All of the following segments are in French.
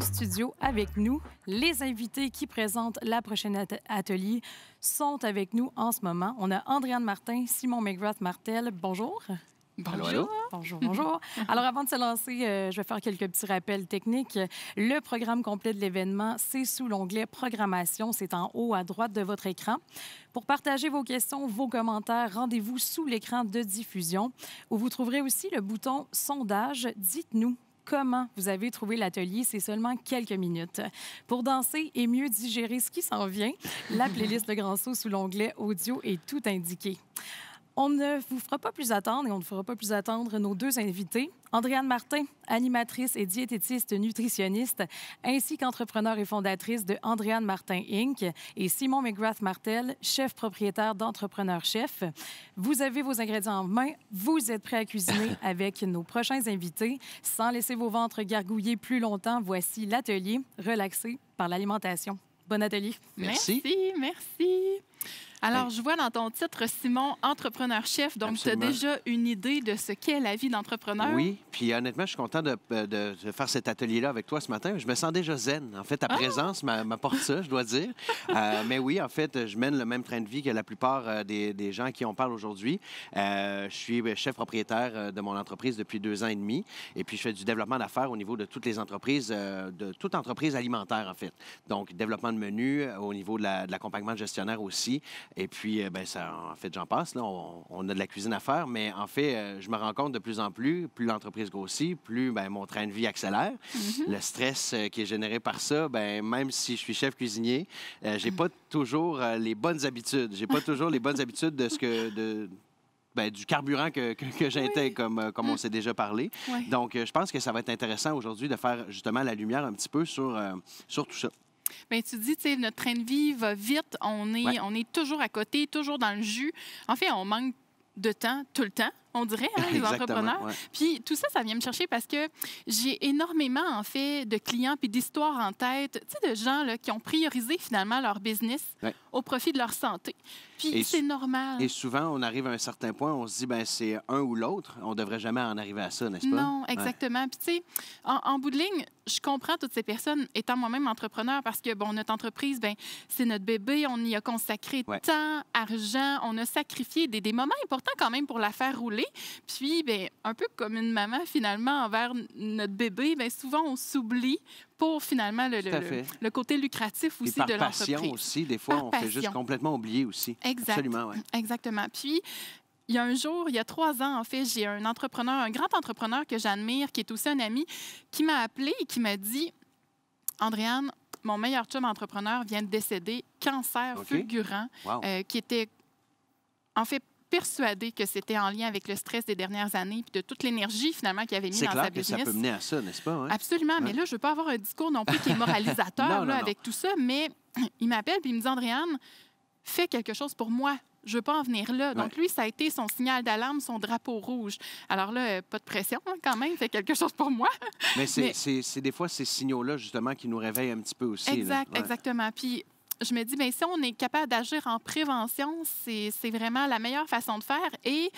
studio avec nous. Les invités qui présentent la prochaine atelier sont avec nous en ce moment. On a Andréane Martin, Simon McGrath-Martel. Bonjour. Bonjour. Allô, allô. Bonjour, bonjour. Alors, avant de se lancer, je vais faire quelques petits rappels techniques. Le programme complet de l'événement, c'est sous l'onglet « Programmation ». C'est en haut à droite de votre écran. Pour partager vos questions, vos commentaires, rendez-vous sous l'écran de diffusion, où vous trouverez aussi le bouton « Sondage ». Dites-nous comment vous avez trouvé l'atelier. C'est seulement quelques minutes. Pour danser et mieux digérer ce qui s'en vient, la playlist de Grand Saut sous l'onglet « Audio » est tout indiquée. On ne vous fera pas plus attendre et on ne fera pas plus attendre nos deux invités. Andréane Martin, animatrice et diététiste nutritionniste, ainsi qu'entrepreneur et fondatrice de Andréane Martin Inc. et Simon McGrath-Martel, chef propriétaire d'Entrepreneur Chef. Vous avez vos ingrédients en main. Vous êtes prêts à cuisiner avec nos prochains invités. Sans laisser vos ventres gargouiller plus longtemps, voici l'atelier relaxé par l'alimentation. Bon atelier. Merci. Merci. Alors, je vois dans ton titre, Simon, entrepreneur-chef, donc tu as déjà une idée de ce qu'est la vie d'entrepreneur? Oui, puis honnêtement, je suis content de faire cet atelier-là avec toi ce matin. Je me sens déjà zen. En fait, ta présence m'apporte ça, je dois dire. Mais oui, en fait, je mène le même train de vie que la plupart des gens à qui on parle aujourd'hui. Je suis chef propriétaire de mon entreprise depuis 2 ans et demi. Et puis, je fais du développement d'affaires au niveau de toutes les entreprises, de toute entreprise alimentaire, en fait. Donc, développement de menus, au niveau de l'accompagnement de gestionnaire aussi. Et puis, en fait, j'en passe. Là, on a de la cuisine à faire, mais en fait, je me rends compte de plus en plus l'entreprise grossit, plus mon train de vie accélère. Le stress qui est généré par ça, même si je suis chef cuisinier, j'ai pas toujours les bonnes habitudes. J'ai pas toujours les bonnes habitudes de ce que... du carburant que j'intègre, comme on s'est déjà parlé. Oui. Donc, je pense que ça va être intéressant aujourd'hui de faire justement la lumière un petit peu sur tout ça. Bien, tu dis, notre train de vie va vite, on est toujours à côté, toujours dans le jus. En fait, on manque de temps tout le temps, on dirait, les entrepreneurs. Ouais. Puis tout ça, ça vient me chercher parce que j'ai énormément, en fait, de clients puis d'histoires en tête, de gens là, qui ont priorisé finalement leur business au profit de leur santé. Puis c'est normal. Et souvent, on arrive à un certain point, on se dit, c'est un ou l'autre. On ne devrait jamais en arriver à ça, n'est-ce pas? Non, exactement. Puis tu sais, en bout de ligne, je comprends toutes ces personnes, étant moi-même entrepreneur, parce que, notre entreprise, c'est notre bébé, on y a consacré temps, argent, on a sacrifié des moments importants quand même pour la faire rouler. Puis, un peu comme une maman, finalement, envers notre bébé, souvent, on s'oublie pour, finalement, le côté lucratif aussi de l'entreprise. Par passion aussi, des fois, on fait juste complètement oublier aussi. Exact. Absolument, oui. Exactement. Puis, il y a un jour, il y a 3 ans, en fait, j'ai un grand entrepreneur que j'admire, qui est aussi un ami, qui m'a appelé et qui m'a dit « Andréane, mon meilleur chum entrepreneur vient de décéder, cancer fulgurant, qui était, en fait, persuadé que c'était en lien avec le stress des dernières années puis de toute l'énergie, finalement, qu'il avait mis dans sa business. C'est clair que ça peut mener à ça, n'est-ce pas? Hein? Absolument. Mais là, je ne veux pas avoir un discours non plus qui est moralisateur non. Avec tout ça, mais il m'appelle puis il me dit « Andréane, fais quelque chose pour moi. Je ne veux pas en venir là. » Donc, lui, ça a été son signal d'alarme, son drapeau rouge. Alors là, pas de pression, quand même. Fais quelque chose pour moi. Mais c'est des fois ces signaux-là, justement, qui nous réveillent un petit peu aussi. Exactement. Puis, je me dis, si on est capable d'agir en prévention, c'est vraiment la meilleure façon de faire. Et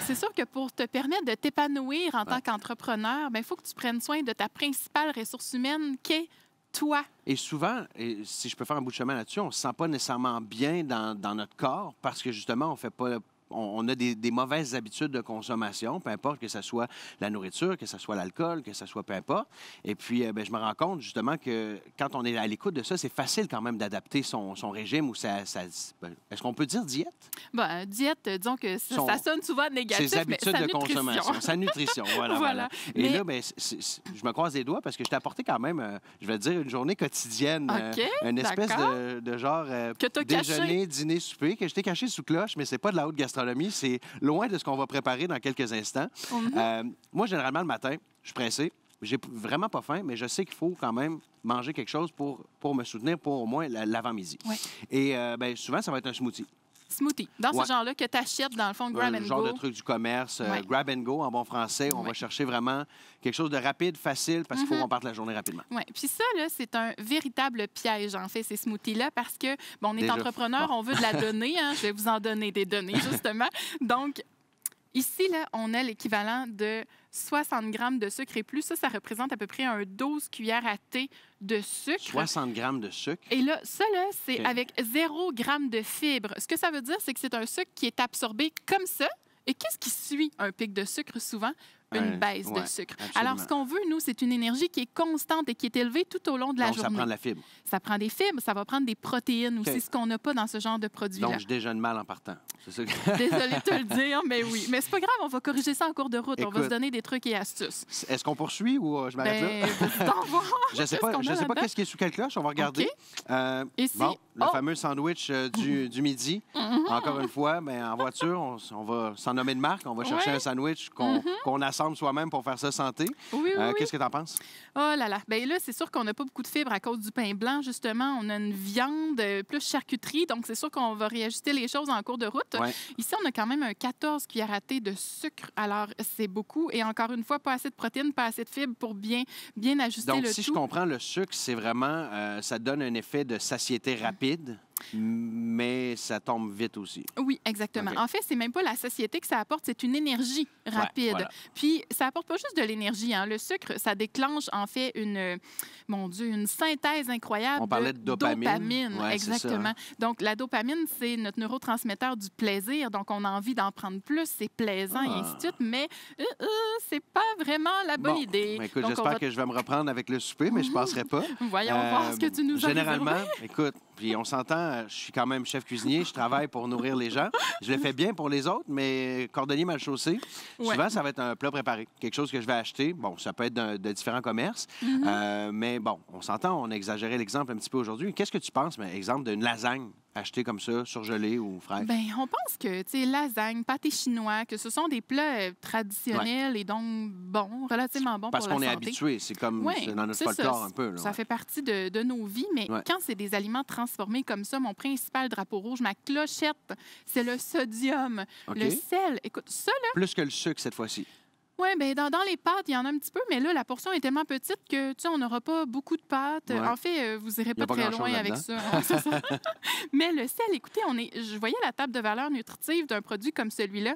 c'est sûr que pour te permettre de t'épanouir en tant qu'entrepreneur, il faut que tu prennes soin de ta principale ressource humaine qui est toi. Et souvent, si je peux faire un bout de chemin là-dessus, on ne se sent pas nécessairement bien dans notre corps parce que justement, on fait pas... On a des mauvaises habitudes de consommation, peu importe que ce soit la nourriture, que ce soit l'alcool, que ce soit peu importe. Et puis, je me rends compte justement que quand on est à l'écoute de ça, c'est facile quand même d'adapter son régime ou est-ce qu'on peut dire diète? Diète, disons que ça sonne souvent négatif, ses habitudes de consommation, sa nutrition, voilà. Et là, je me croise les doigts parce que je t'ai apporté quand même, je vais dire, une journée quotidienne, une espèce de genre déjeuner, dîner, souper, que je t'ai caché sous cloche, mais c'est pas de la haute gastronomie. C'est loin de ce qu'on va préparer dans quelques instants. Moi, généralement, le matin, je suis pressé. J'ai vraiment pas faim, mais je sais qu'il faut quand même manger quelque chose pour me soutenir pour au moins l'avant-midi. Et souvent, ça va être un smoothie. Smoothie. Dans ce genre-là que tu achètes, dans le fond, grab and go. Le genre de truc du commerce, grab and go en bon français. On va chercher vraiment quelque chose de rapide, facile, parce qu'il faut qu'on parte la journée rapidement. Oui. Puis ça, là, c'est un véritable piège, en fait, ces smoothies-là, parce que, on est entrepreneur, on veut de la donnée. Je vais vous en donner des données, justement. Donc, Ici, là, on a l'équivalent de 60 grammes de sucre et plus. Ça représente à peu près un 12 cuillères à thé de sucre. 60 grammes de sucre. Et là, ça, là, c'est OK. avec 0 gramme de fibres. Ce que ça veut dire, c'est que c'est un sucre qui est absorbé comme ça. Et qu'est-ce qui suit un pic de sucre souvent? Une baisse de sucre. Absolument. Alors, ce qu'on veut, nous, c'est une énergie qui est constante et qui est élevée tout au long de la Donc, journée. ça prend de la fibre. Ça prend des fibres, ça va prendre des protéines aussi, OK. ce qu'on n'a pas dans ce genre de produit-là. Donc, je déjeune mal en partant. C'est ça que... Désolée de te le dire, mais oui. Mais c'est pas grave, on va corriger ça en cours de route. On va Écoute, se donner des trucs et astuces. Est-ce qu'on poursuit ou je m'arrête là? vas-y donc voir. Je sais Qu'est-ce pas, qu'on a je sais pas là-dedans? qu'est-ce qui est sous quelle cloche. On va regarder. Ici. Bon, le Oh! fameux sandwich du midi. Encore une fois, ben, en voiture, on va s'en nommer de marque. On va chercher Ouais. un sandwich qu'on assemble soi-même pour faire ça santé. Oui, oui. Qu'est-ce que tu en penses? Oh là là. Bien là, c'est sûr qu'on n'a pas beaucoup de fibres à cause du pain blanc, justement. On a une viande plus charcuterie, donc c'est sûr qu'on va réajuster les choses en cours de route. Ouais. Ici, on a quand même un 14 cuillères à thé de sucre. Alors, c'est beaucoup. Et encore une fois, pas assez de protéines, pas assez de fibres pour bien ajuster Donc, le si tout. je comprends, le sucre, c'est vraiment... ça donne un effet de satiété rapide, mais ça tombe vite aussi. Oui, exactement. OK. En fait, c'est même pas la satiété que ça apporte, c'est une énergie rapide. voilà. Puis, ça apporte pas juste de l'énergie. Hein. Le sucre, ça déclenche en fait une synthèse incroyable On parlait de dopamine. Ouais, c'est ça, exactement. hein. Donc, la dopamine, c'est notre neurotransmetteur du plaisir. Donc, on a envie d'en prendre plus, c'est plaisant et ainsi de suite, mais c'est pas vraiment la bonne idée. Ben, écoute, Donc, on j'espère va- que je vais me reprendre avec le souper, mais je ne passerai pas. Voyons voir ce que tu nous as Généralement, réservé. écoute, puis on s'entend, je suis quand même chef cuisinier, je travaille pour nourrir les gens. Je le fais bien pour les autres, mais cordonnier mal chaussé, Ouais. souvent, ça va être un plat préparé, quelque chose que je vais acheter. Bon, ça peut être de différents commerces, mais bon, on s'entend, on a exagéré l'exemple un petit peu aujourd'hui. Qu'est-ce que tu penses, mais exemple, d'une lasagne achetée comme ça, surgelée ou fraîche? Bien, on pense que, tu sais, lasagne, pâté chinois, que ce sont des plats traditionnels et donc bons, relativement bons Parce pour qu'on la est santé. habitué, c'est comme Oui, c'est dans notre c'est folklore ça. un peu. Là, Ça ouais. fait partie de nos vies, mais Ouais. quand c'est des aliments transformés comme ça, mon principal drapeau rouge, ma clochette, c'est le sodium, OK. le sel. Écoute, ça, là, Plus que le sucre cette fois-ci. oui, bien, dans les pâtes, il y en a un petit peu, mais là, la portion est tellement petite que, tu sais, on n'aura pas beaucoup de pâtes. Ouais. En fait, vous irez Y a pas pas très grand-chose loin avec là-dedans. ça. Ouais, c'est ça. Mais le sel, écoutez, je voyais la table de valeur nutritive d'un produit comme celui-là.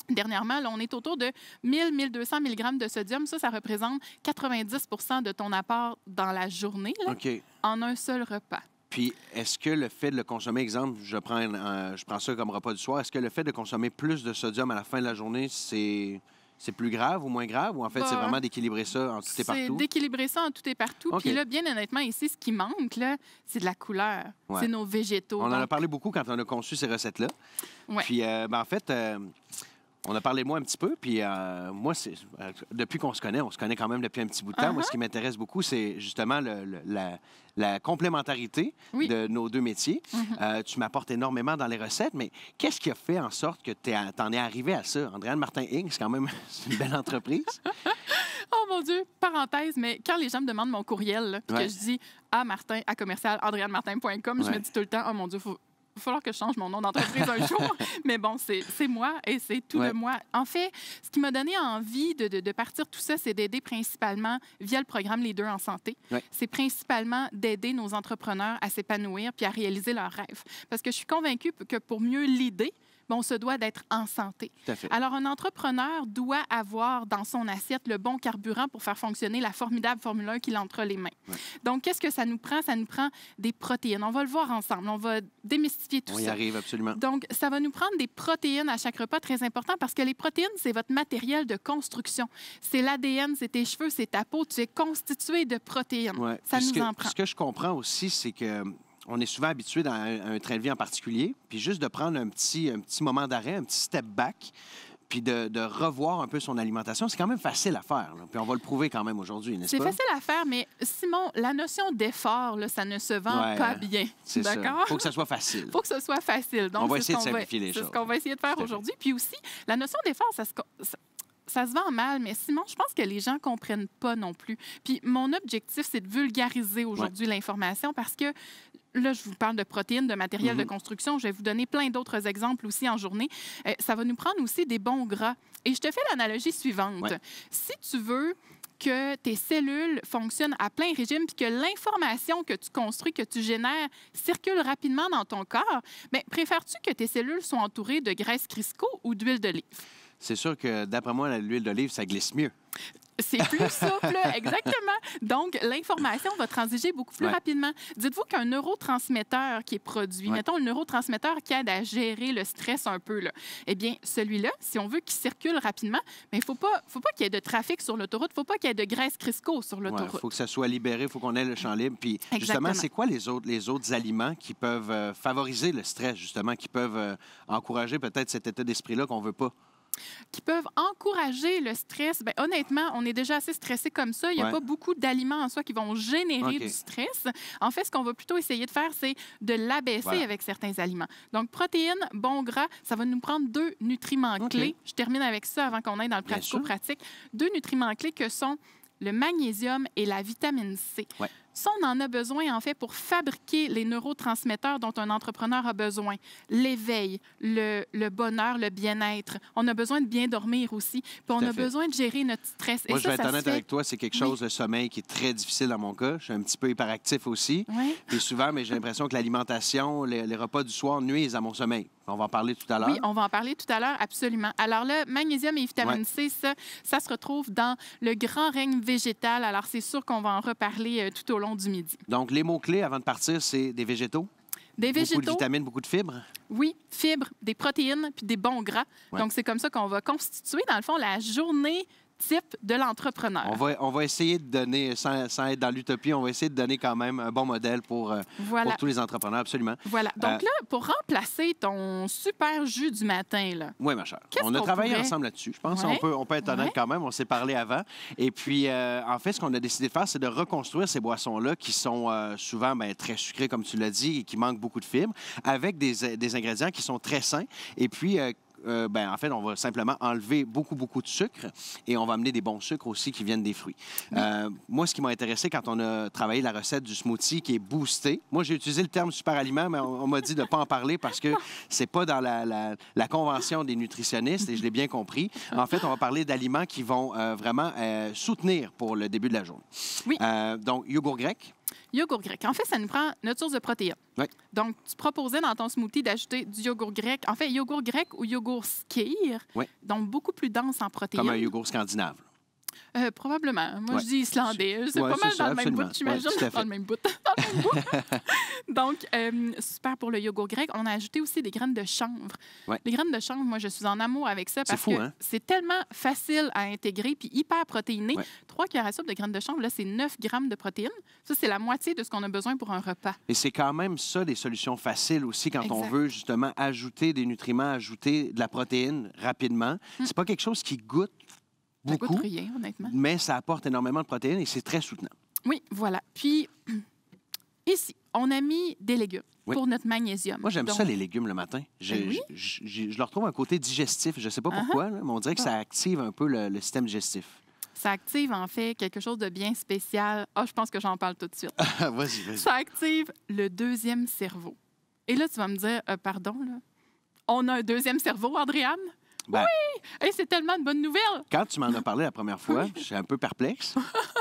Dernièrement, là, on est autour de 1000-1200 mg de sodium. Ça représente 90 de ton apport dans la journée, là, OK. en un seul repas. Puis, est-ce que le fait de le consommer, exemple, je prends ça comme repas du soir, est-ce que le fait de consommer plus de sodium à la fin de la journée, c'est plus grave ou moins grave? Ou en fait, c'est Bah, vraiment d'équilibrer ça en tout et C'est partout? d'équilibrer ça en tout et partout. OK. Puis là, bien honnêtement, ici, ce qui manque, là, c'est de la couleur. Ouais. C'est nos végétaux. On en a Donc, parlé beaucoup quand on a conçu ces recettes-là. Ouais. Puis, ben, en fait, on a parlé de moi un petit peu. Puis, moi, depuis qu'on se connaît, on se connaît quand même depuis un petit bout de temps. Moi, ce qui m'intéresse beaucoup, c'est justement la complémentarité Oui. de nos deux métiers. Tu m'apportes énormément dans les recettes, mais qu'est-ce qui a fait en sorte que tu en es arrivé à ça? Andréane Martin Inc., c'est quand même c'est une belle entreprise. Oh mon Dieu, parenthèse, mais quand les gens me demandent mon courriel, là, puis Ouais. que je dis à Martin, à commercial, andréanemartin.com, je Ouais. me dis tout le temps, oh mon Dieu, il va falloir que je change mon nom d'entreprise un jour. Mais bon, c'est moi et c'est tout Ouais. de moi. En fait, ce qui m'a donné envie de partir tout ça, c'est d'aider principalement via le programme Les Deux en santé. Ouais. C'est principalement d'aider nos entrepreneurs à s'épanouir puis à réaliser leurs rêves. Parce que je suis convaincue que pour mieux l'aider, on se doit d'être en santé. Tout à fait. Alors, un entrepreneur doit avoir dans son assiette le bon carburant pour faire fonctionner la formidable Formule 1 qu'il a entre les mains. Ouais. Donc, qu'est-ce que ça nous prend? Ça nous prend des protéines. On va le voir ensemble. On va démystifier tout On y ça. arrive absolument. Donc, ça va nous prendre des protéines à chaque repas, très important, parce que les protéines, c'est votre matériel de construction. C'est l'ADN, c'est tes cheveux, c'est ta peau. Tu es constitué de protéines. Ouais. Ça Puis nous en prend. Ce que je comprends aussi, c'est que on est souvent habitué dans un train de vie en particulier, puis juste de prendre un petit moment d'arrêt, un petit step back, puis de revoir un peu son alimentation, c'est quand même facile à faire. Là. Puis on va le prouver quand même aujourd'hui, n'est-ce C'est pas? facile à faire, mais Simon, la notion d'effort, là, ça ne se vend Ouais, pas bien. C'est ça. D'accord? Faut que ça soit facile. Faut que ce soit facile. Donc, On va c'est essayer de ce qu'on simplifier les C'est choses. ce qu'on va essayer de faire Tout à fait. aujourd'hui. Puis aussi, la notion d'effort, ça se vend mal, mais Simon, je pense que les gens ne comprennent pas non plus. Puis mon objectif, c'est de vulgariser aujourd'hui l'information parce que là, je vous parle de protéines, de matériel de construction. Je vais vous donner plein d'autres exemples aussi en journée. Ça va nous prendre aussi des bons gras. Et je te fais l'analogie suivante. Ouais. Si tu veux que tes cellules fonctionnent à plein régime puis que l'information que tu construis, que tu génères, circule rapidement dans ton corps, bien, préfères-tu que tes cellules soient entourées de graisse Crisco ou d'huile d'olive? C'est sûr que, d'après moi, l'huile d'olive, ça glisse mieux. C'est plus souple, exactement. Donc, l'information va transiger beaucoup plus rapidement. Dites-vous qu'un neurotransmetteur qui est produit, mettons le neurotransmetteur qui aide à gérer le stress un peu, là, eh bien, celui-là, si on veut qu'il circule rapidement, il ne faut pas qu'il y ait de trafic sur l'autoroute, il ne faut pas qu'il y ait de graisse Crisco sur l'autoroute. Il faut que ça soit libéré, il faut qu'on ait le champ libre. Puis, justement, c'est quoi les autres aliments qui peuvent favoriser le stress, justement, qui peuvent encourager peut-être cet état d'esprit-là qu'on ne veut pas? Qui peuvent encourager le stress. Bien, honnêtement, on est déjà assez stressé comme ça. Il n'y a pas beaucoup d'aliments en soi qui vont générer du stress. En fait, ce qu'on va plutôt essayer de faire, c'est de l'abaisser avec certains aliments. Donc, protéines, bons gras, ça va nous prendre 2 nutriments clés. Je termine avec ça avant qu'on aille dans le pratico-pratique. 2 nutriments clés que sont le magnésium et la vitamine C. Ça, on en a besoin, en fait, pour fabriquer les neurotransmetteurs dont un entrepreneur a besoin. L'éveil, le bonheur, le bien-être. On a besoin de bien dormir aussi. Puis on a besoin de gérer notre stress. Moi, je vais être honnête avec toi, c'est quelque chose, le sommeil, qui est très difficile dans mon cas. Je suis un petit peu hyperactif aussi. Puis souvent, mais j'ai l'impression que l'alimentation, les repas du soir nuisent à mon sommeil. On va en parler tout à l'heure. Oui, on va en parler tout à l'heure, absolument. Alors là, magnésium et vitamine C, ça se retrouve dans le grand règne végétal. Alors, c'est sûr qu'on va en reparler tout au long du midi. Donc, les mots-clés avant de partir, c'est des végétaux? Des végétaux. Beaucoup de vitamines, beaucoup de fibres? Oui, fibres, des protéines, puis des bons gras. Donc, c'est comme ça qu'on va constituer, dans le fond, la journée type de l'entrepreneur. On va essayer de donner, sans être dans l'utopie, on va essayer de donner quand même un bon modèle pour tous les entrepreneurs, absolument. Voilà. Donc là, pour remplacer ton super jus du matin, là. Oui, ma chère. On a travaillé ensemble là-dessus. Je pense qu'on peut être honnête quand même. On s'est parlé avant. Et puis, en fait, ce qu'on a décidé de faire, c'est de reconstruire ces boissons-là qui sont souvent très sucrées, comme tu l'as dit, et qui manquent beaucoup de fibres, avec des ingrédients qui sont très sains. Et puis, en fait, on va simplement enlever beaucoup de sucre et on va amener des bons sucres aussi qui viennent des fruits. Moi, ce qui m'a intéressé quand on a travaillé la recette du smoothie qui est boosté, moi, j'ai utilisé le terme super aliment, mais on m'a dit de ne pas en parler parce que c'est pas dans la convention des nutritionnistes et je l'ai bien compris. En fait, on va parler d'aliments qui vont vraiment soutenir pour le début de la journée. Oui. Donc, yogourt grec. Yogourt grec. En fait, ça nous prend notre source de protéines. Donc, tu proposais dans ton smoothie d'ajouter du yogourt grec. En fait, yogourt grec ou yogourt skyr, donc beaucoup plus dense en protéines. Comme un yogourt scandinave. Probablement. Moi, je dis islandais. C'est pas mal dans le même bout, j'imagine. Dans le même bout. Donc, super pour le yogourt grec. On a ajouté aussi des graines de chanvre. Les graines de chanvre, moi, je suis en amour avec ça parce que c'est tellement facile à intégrer puis hyper protéiné. 3 cuillères à soupe de graines de chanvre, là, c'est 9 grammes de protéines. Ça, c'est la moitié de ce qu'on a besoin pour un repas. Et c'est quand même ça, des solutions faciles aussi quand on veut justement ajouter des nutriments, ajouter de la protéine rapidement. C'est pas quelque chose qui goûte beaucoup, ça goûte rien, honnêtement. Mais ça apporte énormément de protéines et c'est très soutenant. Oui, voilà. Puis, ici, on a mis des légumes pour notre magnésium. Moi, j'aime ça, les légumes, le matin. Je leur trouve un côté digestif. Je ne sais pas pourquoi, là, mais on dirait que ça active un peu le système digestif. Ça active, en fait, quelque chose de bien spécial. Je pense que j'en parle tout de suite. Vas-y. Ça active le 2e cerveau. Et là, tu vas me dire, pardon, là, on a un 2e cerveau, Andréane? Oui! Hey, c'est tellement une bonne nouvelle! Quand tu m'en as parlé la première fois, je suis un peu perplexe.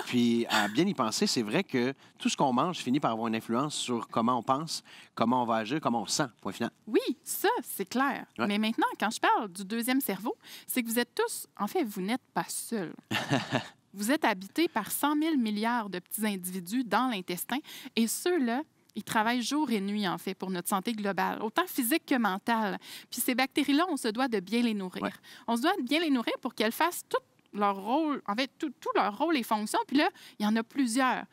Puis, à bien y penser, c'est vrai que tout ce qu'on mange finit par avoir une influence sur comment on pense, comment on va agir, comment on se sent, point final. Oui, ça, c'est clair. Mais maintenant, quand je parle du 2e cerveau, c'est que vous êtes tous... En fait, vous n'êtes pas seuls. Vous êtes habités par 100 000 milliards de petits individus dans l'intestin. Et ceux-là, ils travaillent jour et nuit, en fait, pour notre santé globale, autant physique que mentale. Puis ces bactéries-là, on se doit de bien les nourrir. On se doit de bien les nourrir pour qu'elles fassent tout leur rôle, en fait, tout leur rôle et fonctions. Puis là, il y en a plusieurs.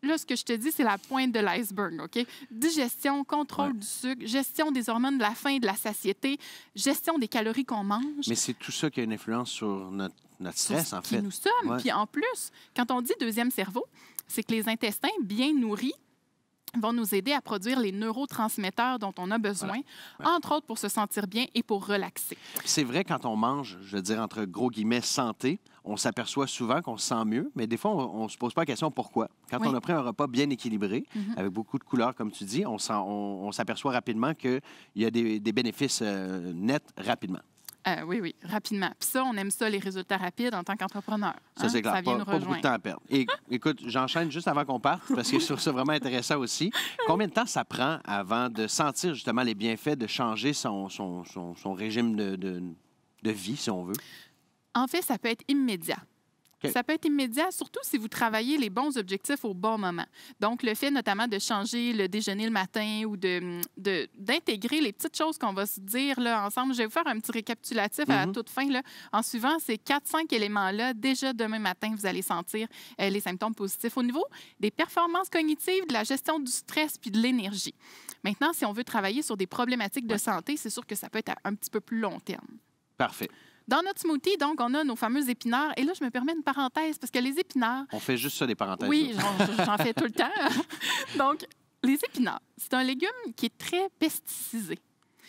Là, ce que je te dis, c'est la pointe de l'iceberg, OK? Digestion, contrôle du sucre, gestion des hormones de la faim et de la satiété, gestion des calories qu'on mange. Mais c'est tout ça qui a une influence sur notre stress, en fait. Qui nous sommes. Puis en plus, quand on dit 2e cerveau, c'est que les intestins bien nourris vont nous aider à produire les neurotransmetteurs dont on a besoin, entre autres pour se sentir bien et pour relaxer. C'est vrai, quand on mange, je veux dire, entre gros guillemets, santé, on s'aperçoit souvent qu'on se sent mieux, mais des fois, on ne se pose pas la question pourquoi. Quand on a pris un repas bien équilibré, avec beaucoup de couleurs, comme tu dis, on s'aperçoit rapidement qu'il y a des bénéfices nets rapidement. Oui, rapidement. Puis ça, on aime ça, les résultats rapides en tant qu'entrepreneur. Ça, c'est clair. Pas beaucoup de temps à perdre. Et écoute, j'enchaîne juste avant qu'on parte, parce que je trouve ça vraiment intéressant aussi. Combien de temps ça prend avant de sentir justement les bienfaits de changer son régime de de vie, si on veut? En fait, ça peut être immédiat. OK. Ça peut être immédiat, surtout si vous travaillez les bons objectifs au bon moment. Donc, le fait notamment de changer le déjeuner le matin ou d'intégrer les petites choses qu'on va se dire là, ensemble. Je vais vous faire un petit récapitulatif à la toute fin. Là. En suivant ces 4-5 éléments-là, déjà demain matin, vous allez sentir les symptômes positifs au niveau des performances cognitives, de la gestion du stress puis de l'énergie. Maintenant, si on veut travailler sur des problématiques de santé, c'est sûr que ça peut être à un petit peu plus long terme. Parfait. Dans notre smoothie, donc, on a nos fameux épinards. Et là, je me permets une parenthèse parce que les épinards... On fait juste ça, des parenthèses. Oui, j'en fais tout le temps. Donc, les épinards, c'est un légume qui est très pesticisé.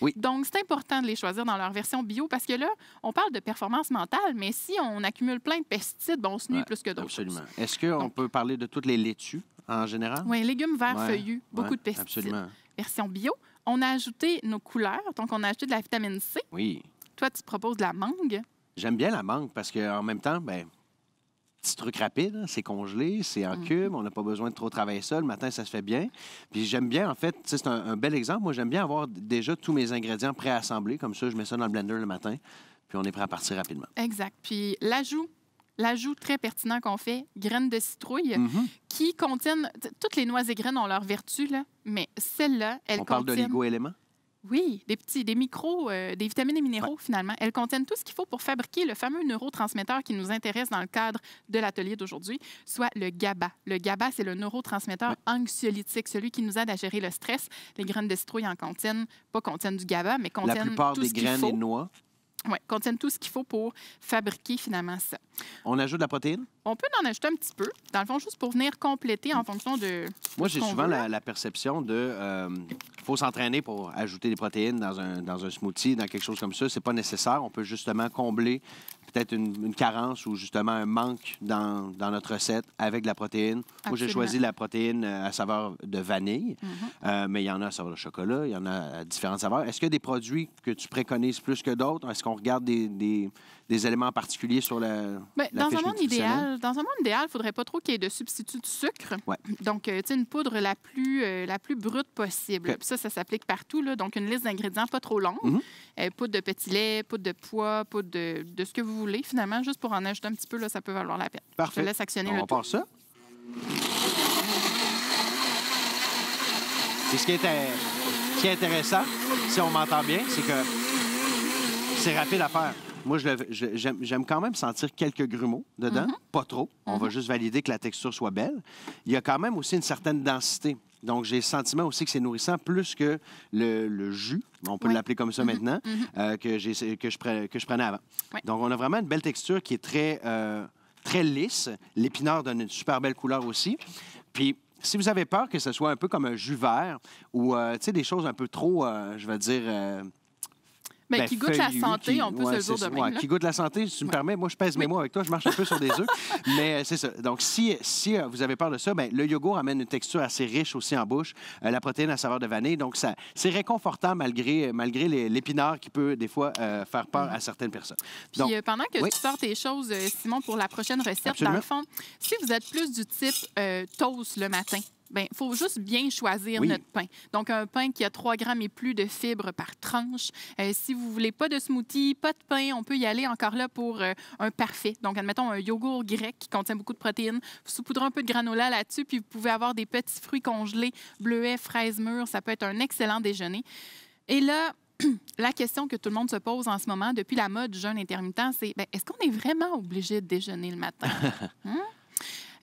Oui. Donc, c'est important de les choisir dans leur version bio parce que là, on parle de performance mentale, mais si on accumule plein de pesticides, on se nuit plus que d'autres Absolument. choses. Est-ce qu'on peut parler de toutes les laitues en général? Oui, légumes verts feuillus, beaucoup de pesticides. Absolument. Version bio, on a ajouté nos couleurs, donc on a ajouté de la vitamine C. Oui. Toi, tu proposes de la mangue. J'aime bien la mangue parce qu'en même temps, ben, petit truc rapide, hein, c'est congelé, c'est en cube, on n'a pas besoin de trop travailler ça. Le matin, ça se fait bien. Puis j'aime bien, en fait, c'est un bel exemple. Moi, j'aime bien avoir déjà tous mes ingrédients préassemblés. Comme ça, je mets ça dans le blender le matin, puis on est prêt à partir rapidement. Exact. Puis l'ajout très pertinent qu'on fait, graines de citrouille, qui contiennent... Toutes les noix et graines ont leurs vertus, là, mais celles-là, elles On parle contiennent... d'oligo-éléments? Oui, des micros, des vitamines et minéraux, finalement. Elles contiennent tout ce qu'il faut pour fabriquer le fameux neurotransmetteur qui nous intéresse dans le cadre de l'atelier d'aujourd'hui, soit le GABA. Le GABA, c'est le neurotransmetteur anxiolytique, celui qui nous aide à gérer le stress. Les graines de citrouille en contiennent du GABA, mais contiennent La plupart tout des ce qu'il graines faut. et noix. Oui, contiennent tout ce qu'il faut pour fabriquer finalement ça. On ajoute de la protéine? On peut en ajouter un petit peu, dans le fond, juste pour venir compléter en fonction de... Moi, j'ai ce qu'on souvent veut. la perception de... Il faut s'entraîner pour ajouter des protéines dans un smoothie, dans quelque chose comme ça. C'est pas nécessaire. On peut justement combler peut-être une carence ou justement un manque dans notre recette avec de la protéine. Moi, j'ai Absolument. choisi la protéine à saveur de vanille, mais il y en a à saveur de chocolat, il y en a à différentes saveurs. Est-ce qu'il y a des produits que tu préconises plus que d'autres? Est-ce qu'on regarde des éléments particuliers sur la Dans fiche un monde nutritionnelle? idéal, il ne faudrait pas trop qu'il y ait de substitut de sucre. Ouais. Donc, tu sais, une poudre la plus brute possible. OK. Puis ça s'applique partout. Là. Donc, une liste d'ingrédients pas trop longue. Poudre de petit lait, poudre de pois, poudre de ce que vous voulez, finalement. Juste pour en ajouter un petit peu, là, ça peut valoir la peine. Parfait. Je laisse actionner On le va tout. faire ça. Et ce qui est intéressant, si on m'entend bien, c'est que c'est rapide à faire. Moi, j'aime quand même sentir quelques grumeaux dedans, pas trop. On va juste valider que la texture soit belle. Il y a quand même aussi une certaine densité. Donc, j'ai le sentiment aussi que c'est nourrissant plus que le jus, on peut l'appeler comme ça maintenant, que je prenais avant. Oui. Donc, on a vraiment une belle texture qui est très lisse. L'épinard donne une super belle couleur aussi. Puis, si vous avez peur que ce soit un peu comme un jus vert ou, tu sais, des choses un peu trop, je vais dire... Mais qui goûte la feuillu, santé, on peut se le dire de même. Là. Qui goûte la santé, si tu me permets. Moi, je pèse mes mots avec toi, je marche un peu sur des œufs. Mais c'est ça. Donc, si vous avez peur de ça, bien, le yogourt amène une texture assez riche aussi en bouche. La protéine à saveur de vanille. Donc, c'est réconfortant malgré l'épinard qui peut, des fois, faire peur à certaines personnes. Puis Donc, pendant que oui. tu sors tes choses, Simon, pour la prochaine recette, Absolument. dans le fond, si vous êtes plus du type toast le matin, bien, il faut juste bien choisir Oui. notre pain. Donc, un pain qui a 3 grammes et plus de fibres par tranche. Si vous ne voulez pas de smoothie, pas de pain, on peut y aller encore là pour un parfait. Donc, admettons un yogourt grec qui contient beaucoup de protéines. Vous saupoudrez un peu de granola là-dessus, puis vous pouvez avoir des petits fruits congelés, bleuets, fraises mûres. Ça peut être un excellent déjeuner. Et là, la question que tout le monde se pose en ce moment, depuis la mode du jeûne intermittent, c'est bien, est-ce qu'on est vraiment obligé de déjeuner le matin?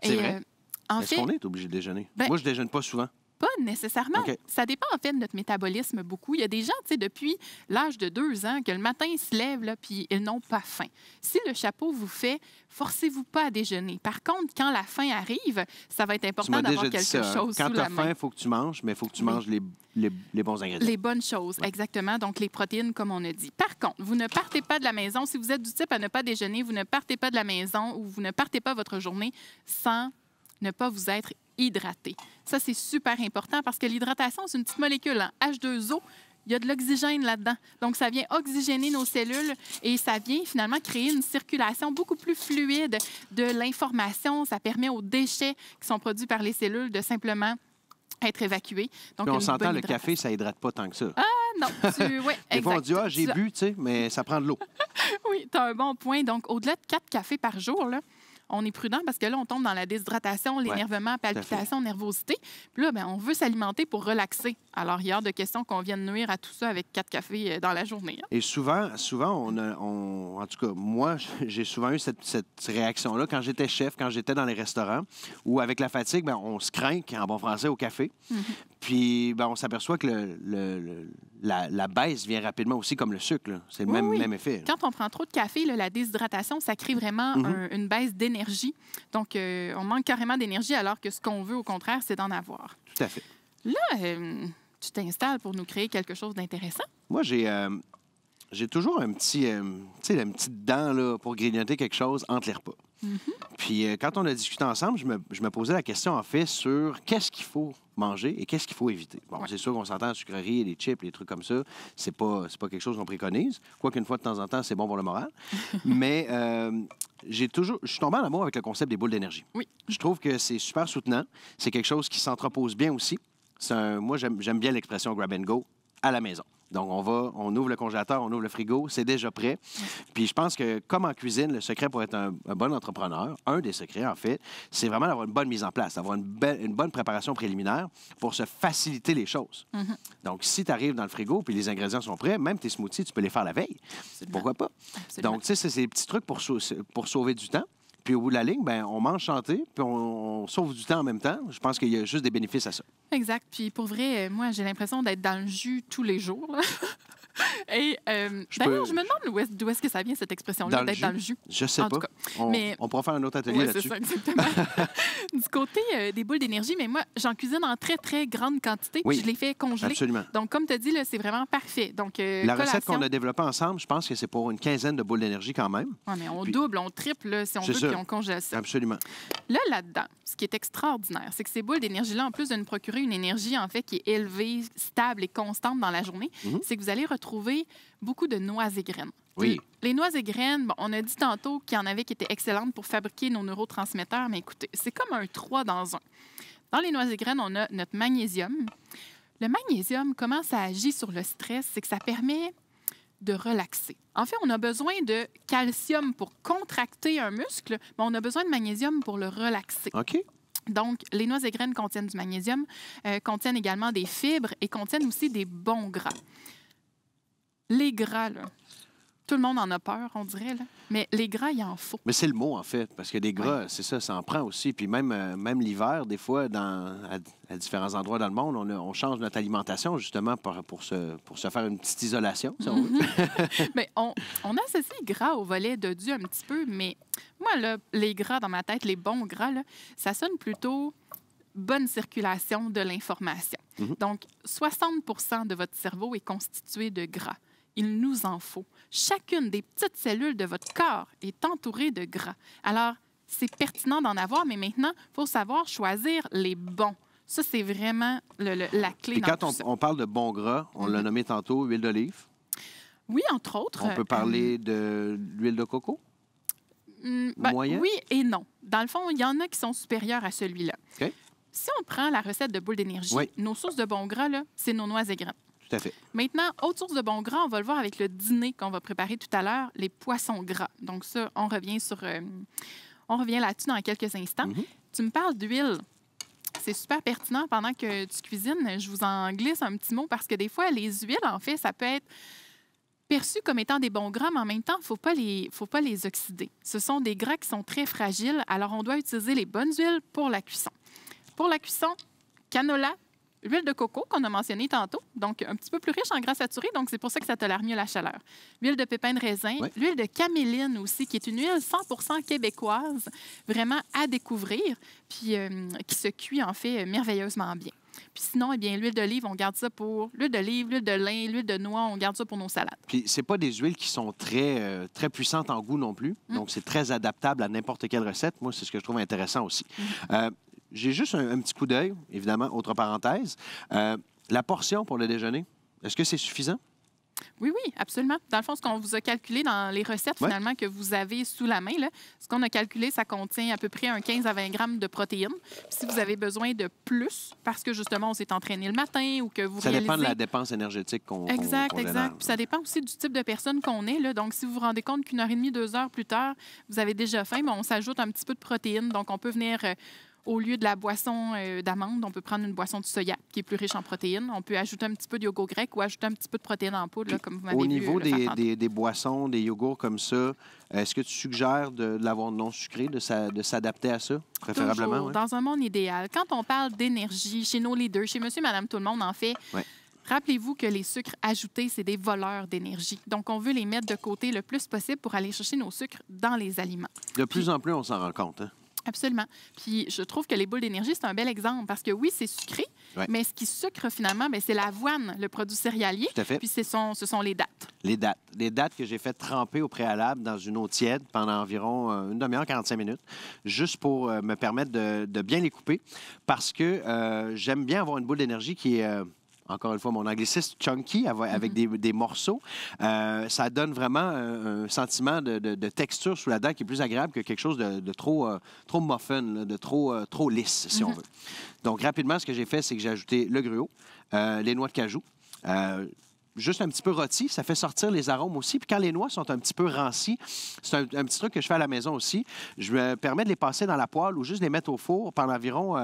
C'est vrai. En Est-ce fait, qu'on est obligé de déjeuner? Ben- Moi, je déjeune pas souvent. pas nécessairement. OK. Ça dépend en fait de notre métabolisme beaucoup. Il y a des gens, tu sais, depuis l'âge de 2 ans, que le matin, ils se lèvent, là, puis ils n'ont pas faim. Si le chapeau vous fait, forcez-vous pas à déjeuner. Par contre, quand la faim arrive, ça va être Tu important m'as d'avoir déjà quelque dit ça. Hein? chose Quand sous tu as la main. faim, il faut que tu manges, mais il faut que tu manges les bons ingrédients. Les bonnes choses, exactement. Donc, les protéines, comme on a dit. Par contre, vous ne partez pas de la maison. Si vous êtes du type à ne pas déjeuner, vous ne partez pas de la maison ou vous ne partez pas votre journée sans ne pas vous être hydraté. Ça, c'est super important parce que l'hydratation, c'est une petite molécule, hein? H2O. Il y a de l'oxygène là-dedans. Donc, ça vient oxygéner nos cellules et ça vient finalement créer une circulation beaucoup plus fluide de l'information. Ça permet aux déchets qui sont produits par les cellules de simplement être évacués. Donc, Puis on une s'entend, bonne le hydratation. café, ça hydrate pas tant que ça. Ah non, oui, Des fois, on exact. dit, j'ai bu, tu sais, mais ça prend de l'eau. Oui, tu as un bon point. Donc, au-delà de 4 cafés par jour, là, on est prudent parce que là, on tombe dans la déshydratation, l'énervement, palpitations, nervosité. Puis là, ben, on veut s'alimenter pour relaxer. Alors, il y a hors de question qu'on vienne nuire à tout ça avec 4 cafés dans la journée. Hein. Et souvent en tout cas, moi, j'ai souvent eu cette réaction-là quand j'étais chef, quand j'étais dans les restaurants, où avec la fatigue, ben, on se craint, en bon français, au café. Puis, ben, on s'aperçoit que la baisse vient rapidement aussi comme le sucre. Là. C'est le même effet. Quand on prend trop de café, là, la déshydratation, ça crée vraiment une baisse d'énergie. Donc, on manque carrément d'énergie alors que ce qu'on veut, au contraire, c'est d'en avoir. Tout à fait. Là, tu t'installes pour nous créer quelque chose d'intéressant? Moi, j'ai toujours une petite dent là, pour grignoter quelque chose entre les repas. Puis quand on a discuté ensemble, je me posais la question, en fait, sur qu'est-ce qu'il faut manger et qu'est-ce qu'il faut éviter. Bon, c'est sûr qu'on s'entend, la sucrerie, les chips, les trucs comme ça, c'est pas quelque chose qu'on préconise. Quoiqu'une fois de temps en temps, c'est bon pour le moral. Mais je suis tombé en amour avec le concept des boules d'énergie. Oui. Je trouve que c'est super soutenant. C'est quelque chose qui s'entrepose bien aussi. Moi, j'aime bien l'expression grab and go à la maison. Donc, on ouvre le congélateur, on ouvre le frigo, c'est déjà prêt. Puis je pense que, comme en cuisine, le secret pour être un bon entrepreneur, un des secrets, en fait, c'est vraiment d'avoir une bonne mise en place, d'avoir une bonne préparation préliminaire pour se faciliter les choses. Donc, si tu arrives dans le frigo puis les ingrédients sont prêts, même tes smoothies, tu peux les faire la veille. Absolument. Pourquoi pas? Absolument. Donc, tu sais, c'est des petits trucs pour sauver du temps. Puis au bout de la ligne, ben, on mange santé, puis on sauve du temps en même temps. Je pense qu'il y a juste des bénéfices à ça. Exact. Puis pour vrai, moi, j'ai l'impression d'être dans le jus tous les jours. Là. Et d'ailleurs, je me demande d'où est-ce que ça vient, cette expression-là, d'être dans le jus. Je sais En pas. tout cas. On pourra faire un autre atelier là-dessus. C'est ça, exactement. Du côté des boules d'énergie, mais moi, j'en cuisine en très, très grande quantité. Oui, je les fais congeler. Absolument. Donc, comme tu as dit, là, c'est vraiment parfait. Donc, la recette qu'on a développée ensemble, je pense que c'est pour une quinzaine de boules d'énergie quand même. Ouais, mais on double, on triple, là, si on veut, puis on congèle ça. Absolument. Là-dedans, ce qui est extraordinaire, c'est que ces boules d'énergie-là, en plus de nous procurer une énergie, en fait, qui est élevée, stable et constante dans la journée, c'est que vous allez retrouver beaucoup de noix et graines. Oui. Les noix et graines, bon, on a dit tantôt qu'il y en avait qui étaient excellentes pour fabriquer nos neurotransmetteurs, mais écoutez, c'est comme un 3 dans 1. Dans les noix et graines, on a notre magnésium. Le magnésium, comment ça agit sur le stress? C'est que ça permet de relaxer. En fait, on a besoin de calcium pour contracter un muscle, mais on a besoin de magnésium pour le relaxer. OK. Donc, les noix et graines contiennent du magnésium, contiennent également des fibres et contiennent aussi des bons gras. Les gras, là, tout le monde en a peur, on dirait, là. Mais les gras, il en faut. Mais c'est le mot, en fait, parce que des gras, c'est ça en prend aussi. Puis même l'hiver, des fois, à différents endroits dans le monde, on change notre alimentation, justement, pour se faire une petite isolation, si on veut. Bien, on associe gras au volet de Dieu un petit peu, mais moi, là, les gras dans ma tête, les bons gras, là, ça sonne plutôt bonne circulation de l'information. Donc, 60 de votre cerveau est constitué de gras. Il nous en faut. Chacune des petites cellules de votre corps est entourée de gras. Alors, c'est pertinent d'en avoir, mais maintenant, il faut savoir choisir les bons. Ça, c'est vraiment la clé. Puis quand on parle de bons gras, on l'a nommé tantôt, huile d'olive. Oui, entre autres. On peut parler de l'huile de coco? Moyen? Oui et non. Dans le fond, il y en a qui sont supérieurs à celui-là. OK. Si on prend la recette de boules d'énergie, nos sources de bons gras, là, c'est nos noix et graines. Tout à fait. Maintenant, autre source de bons gras, on va le voir avec le dîner qu'on va préparer tout à l'heure, les poissons gras. Donc ça, on revient là-dessus dans quelques instants. Tu me parles d'huile. C'est super pertinent. Pendant que tu cuisines, je vous en glisse un petit mot parce que des fois, les huiles, en fait, ça peut être perçu comme étant des bons gras, mais en même temps, il ne faut pas les oxyder. Ce sont des gras qui sont très fragiles, alors on doit utiliser les bonnes huiles pour la cuisson. Pour la cuisson, canola, l'huile de coco qu'on a mentionné tantôt, donc un petit peu plus riche en gras saturés, donc c'est pour ça que ça tolère mieux la chaleur. L'huile de pépins de raisin, l'huile de caméline aussi, qui est une huile 100% québécoise, vraiment à découvrir, puis qui se cuit en fait merveilleusement bien. Puis sinon, eh bien, l'huile d'olive, on garde ça pour l'huile d'olive, l'huile de lin, l'huile de noix, on garde ça pour nos salades. Puis c'est pas des huiles qui sont très puissantes en goût non plus, donc c'est très adaptable à n'importe quelle recette. Moi, c'est ce que je trouve intéressant aussi. J'ai juste un petit coup d'œil, évidemment, autre parenthèse. La portion pour le déjeuner, est-ce que c'est suffisant? Oui, oui, absolument. Dans le fond, ce qu'on vous a calculé dans les recettes, finalement, que vous avez sous la main, là, ce qu'on a calculé, ça contient à peu près un 15 à 20 grammes de protéines. Puis si vous avez besoin de plus, parce que justement, on s'est entraîné le matin ou que vous Ça réalisez... dépend de la dépense énergétique qu'on Exact. génère. Puis ça dépend aussi du type de personne qu'on est. Là. Donc, si vous vous rendez compte qu'une heure et demie, 2 heures plus tard, vous avez déjà faim, bien, on s'ajoute un petit peu de protéines. Donc, on peut venir... au lieu de la boisson d'amande, on peut prendre une boisson de soya qui est plus riche en protéines. On peut ajouter un petit peu de yogourt grec ou ajouter un petit peu de protéines en poudre, là, comme vous m'avez vu. Au niveau des boissons, des yogourts comme ça, est-ce que tu suggères de l'avoir non sucré, de s'adapter à ça, préférablement? Toujours, dans un monde idéal. Quand on parle d'énergie, chez nos leaders, chez monsieur, madame, tout le monde en fait, rappelez-vous que les sucres ajoutés, c'est des voleurs d'énergie. Donc, on veut les mettre de côté le plus possible pour aller chercher nos sucres dans les aliments. De plus en plus, on s'en rend compte, hein? Absolument. Puis je trouve que les boules d'énergie, c'est un bel exemple parce que oui, c'est sucré, mais ce qui sucre finalement, bien, c'est l'avoine, le produit céréalier. Tout à fait. Puis ce sont les dattes. Les dattes. Les dattes que j'ai fait tremper au préalable dans une eau tiède pendant environ une demi-heure, 45 minutes, juste pour me permettre de bien les couper parce que j'aime bien avoir une boule d'énergie qui est... encore une fois, mon anglicisme, chunky, avec des morceaux. Ça donne vraiment un sentiment de texture sous la dent qui est plus agréable que quelque chose de trop muffin, là, de trop lisse, si on veut. Donc, rapidement, ce que j'ai fait, c'est que j'ai ajouté le gruau, les noix de cajou, juste un petit peu rôti, ça fait sortir les arômes aussi. Puis quand les noix sont un petit peu rancies, c'est un petit truc que je fais à la maison aussi. Je me permets de les passer dans la poêle ou juste les mettre au four pendant environ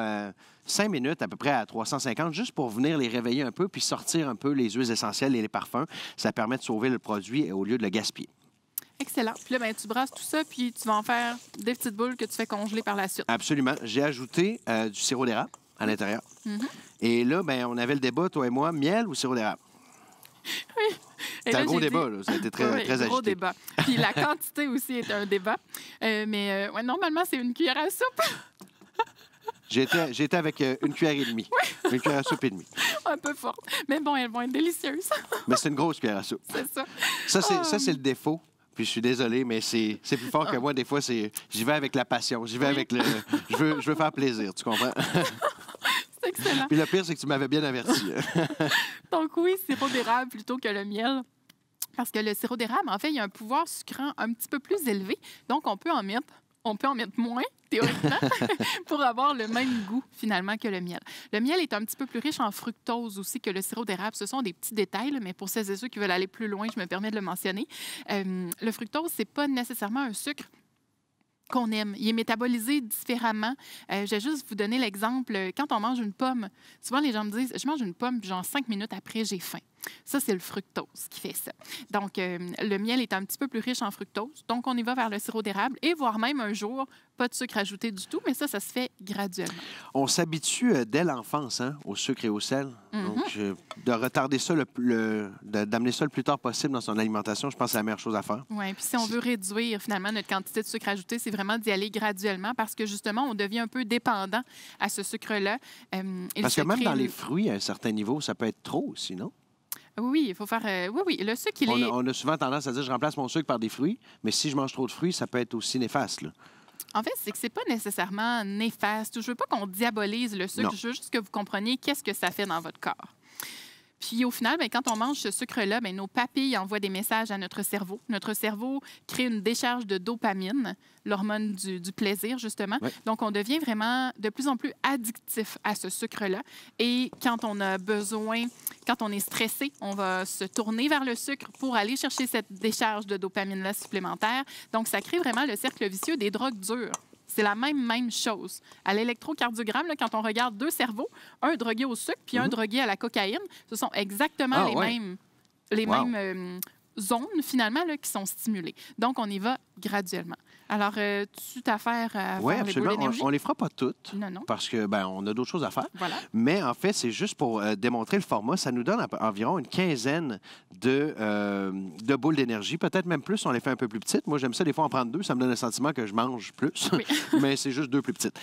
5 minutes, à peu près à 350, juste pour venir les réveiller un peu puis sortir un peu les huiles essentielles et les parfums. Ça permet de sauver le produit au lieu de le gaspiller. Excellent. Puis là, bien, tu brasses tout ça, puis tu vas en faire des petites boules que tu fais congeler par la suite. Absolument. J'ai ajouté du sirop d'érable à l'intérieur. Et là, bien, on avait le débat, toi et moi, miel ou sirop d'érable? Oui. C'est un gros débat, là. Ça a été très agité. Gros débat. Puis la quantité aussi est un débat. Mais normalement, c'est une cuillère à soupe. J'étais avec une cuillère et demie. Une cuillère à soupe et demie. Un peu forte. Mais bon, elles vont être délicieuses. Mais c'est une grosse cuillère à soupe. C'est ça. Ça, c'est le défaut. Puis je suis désolé, mais c'est plus fort que moi. Des fois, j'y vais avec la passion. J'y vais avec le... Je veux faire plaisir, tu comprends? C'est excellent. Puis le pire, c'est que tu m'avais bien averti. Donc oui, sirop d'érable plutôt que le miel. Parce que le sirop d'érable, en fait, il y a un pouvoir sucrant un petit peu plus élevé. Donc, on peut en mettre moins, théoriquement, pour avoir le même goût, finalement, que le miel. Le miel est un petit peu plus riche en fructose aussi que le sirop d'érable. Ce sont des petits détails, là, mais pour celles et ceux qui veulent aller plus loin, je me permets de le mentionner. Le fructose, c'est pas nécessairement un sucre qu'on aime. Il est métabolisé différemment. Je vais juste vous donner l'exemple. Quand on mange une pomme, souvent les gens me disent « Je mange une pomme, puis genre 5 minutes après, j'ai faim ». Ça, c'est le fructose qui fait ça. Donc, le miel est un petit peu plus riche en fructose. Donc, on y va vers le sirop d'érable et voire même un jour, pas de sucre ajouté du tout, mais ça se fait graduellement. On s'habitue dès l'enfance au sucre et au sel. Donc, de retarder ça, d'amener ça le plus tard possible dans son alimentation, je pense que c'est la meilleure chose à faire. Oui, puis si on veut réduire finalement notre quantité de sucre ajouté, c'est vraiment d'y aller graduellement parce que justement, on devient un peu dépendant à ce sucre-là. Parce que même dans les fruits, à un certain niveau, ça peut être trop aussi, non? Oui, il faut faire... oui, le sucre, On a souvent tendance à dire je remplace mon sucre par des fruits, mais si je mange trop de fruits, ça peut être aussi néfaste, là. En fait, c'est que c'est pas nécessairement néfaste. Je veux pas qu'on diabolise le sucre. Non. Je veux juste que vous compreniez qu'est-ce que ça fait dans votre corps. Puis au final, bien, quand on mange ce sucre-là, bien, nos papilles envoient des messages à notre cerveau. Notre cerveau crée une décharge de dopamine, l'hormone du plaisir, justement. Oui. Donc, on devient vraiment de plus en plus addictif à ce sucre-là. Et quand on a besoin, quand on est stressé, on va se tourner vers le sucre pour aller chercher cette décharge de dopamine-là supplémentaire. Donc, ça crée vraiment le cercle vicieux des drogues dures. C'est la même chose. À l'électrocardiogramme, là, quand on regarde 2 cerveaux, un drogué au sucre puis un drogué à la cocaïne, ce sont exactement les mêmes zones, finalement, là, qui sont stimulées. Donc, on y va graduellement. Alors, tu t'affaires à faire les boules d'énergie? On les fera pas toutes. Non. Parce que on a d'autres choses à faire. Voilà. Mais en fait, c'est juste pour démontrer le format. Ça nous donne environ une quinzaine de boules d'énergie. Peut-être même plus, on les fait un peu plus petites. Moi, j'aime ça des fois en prendre 2. Ça me donne le sentiment que je mange plus. Oui. Mais c'est juste 2 plus petites.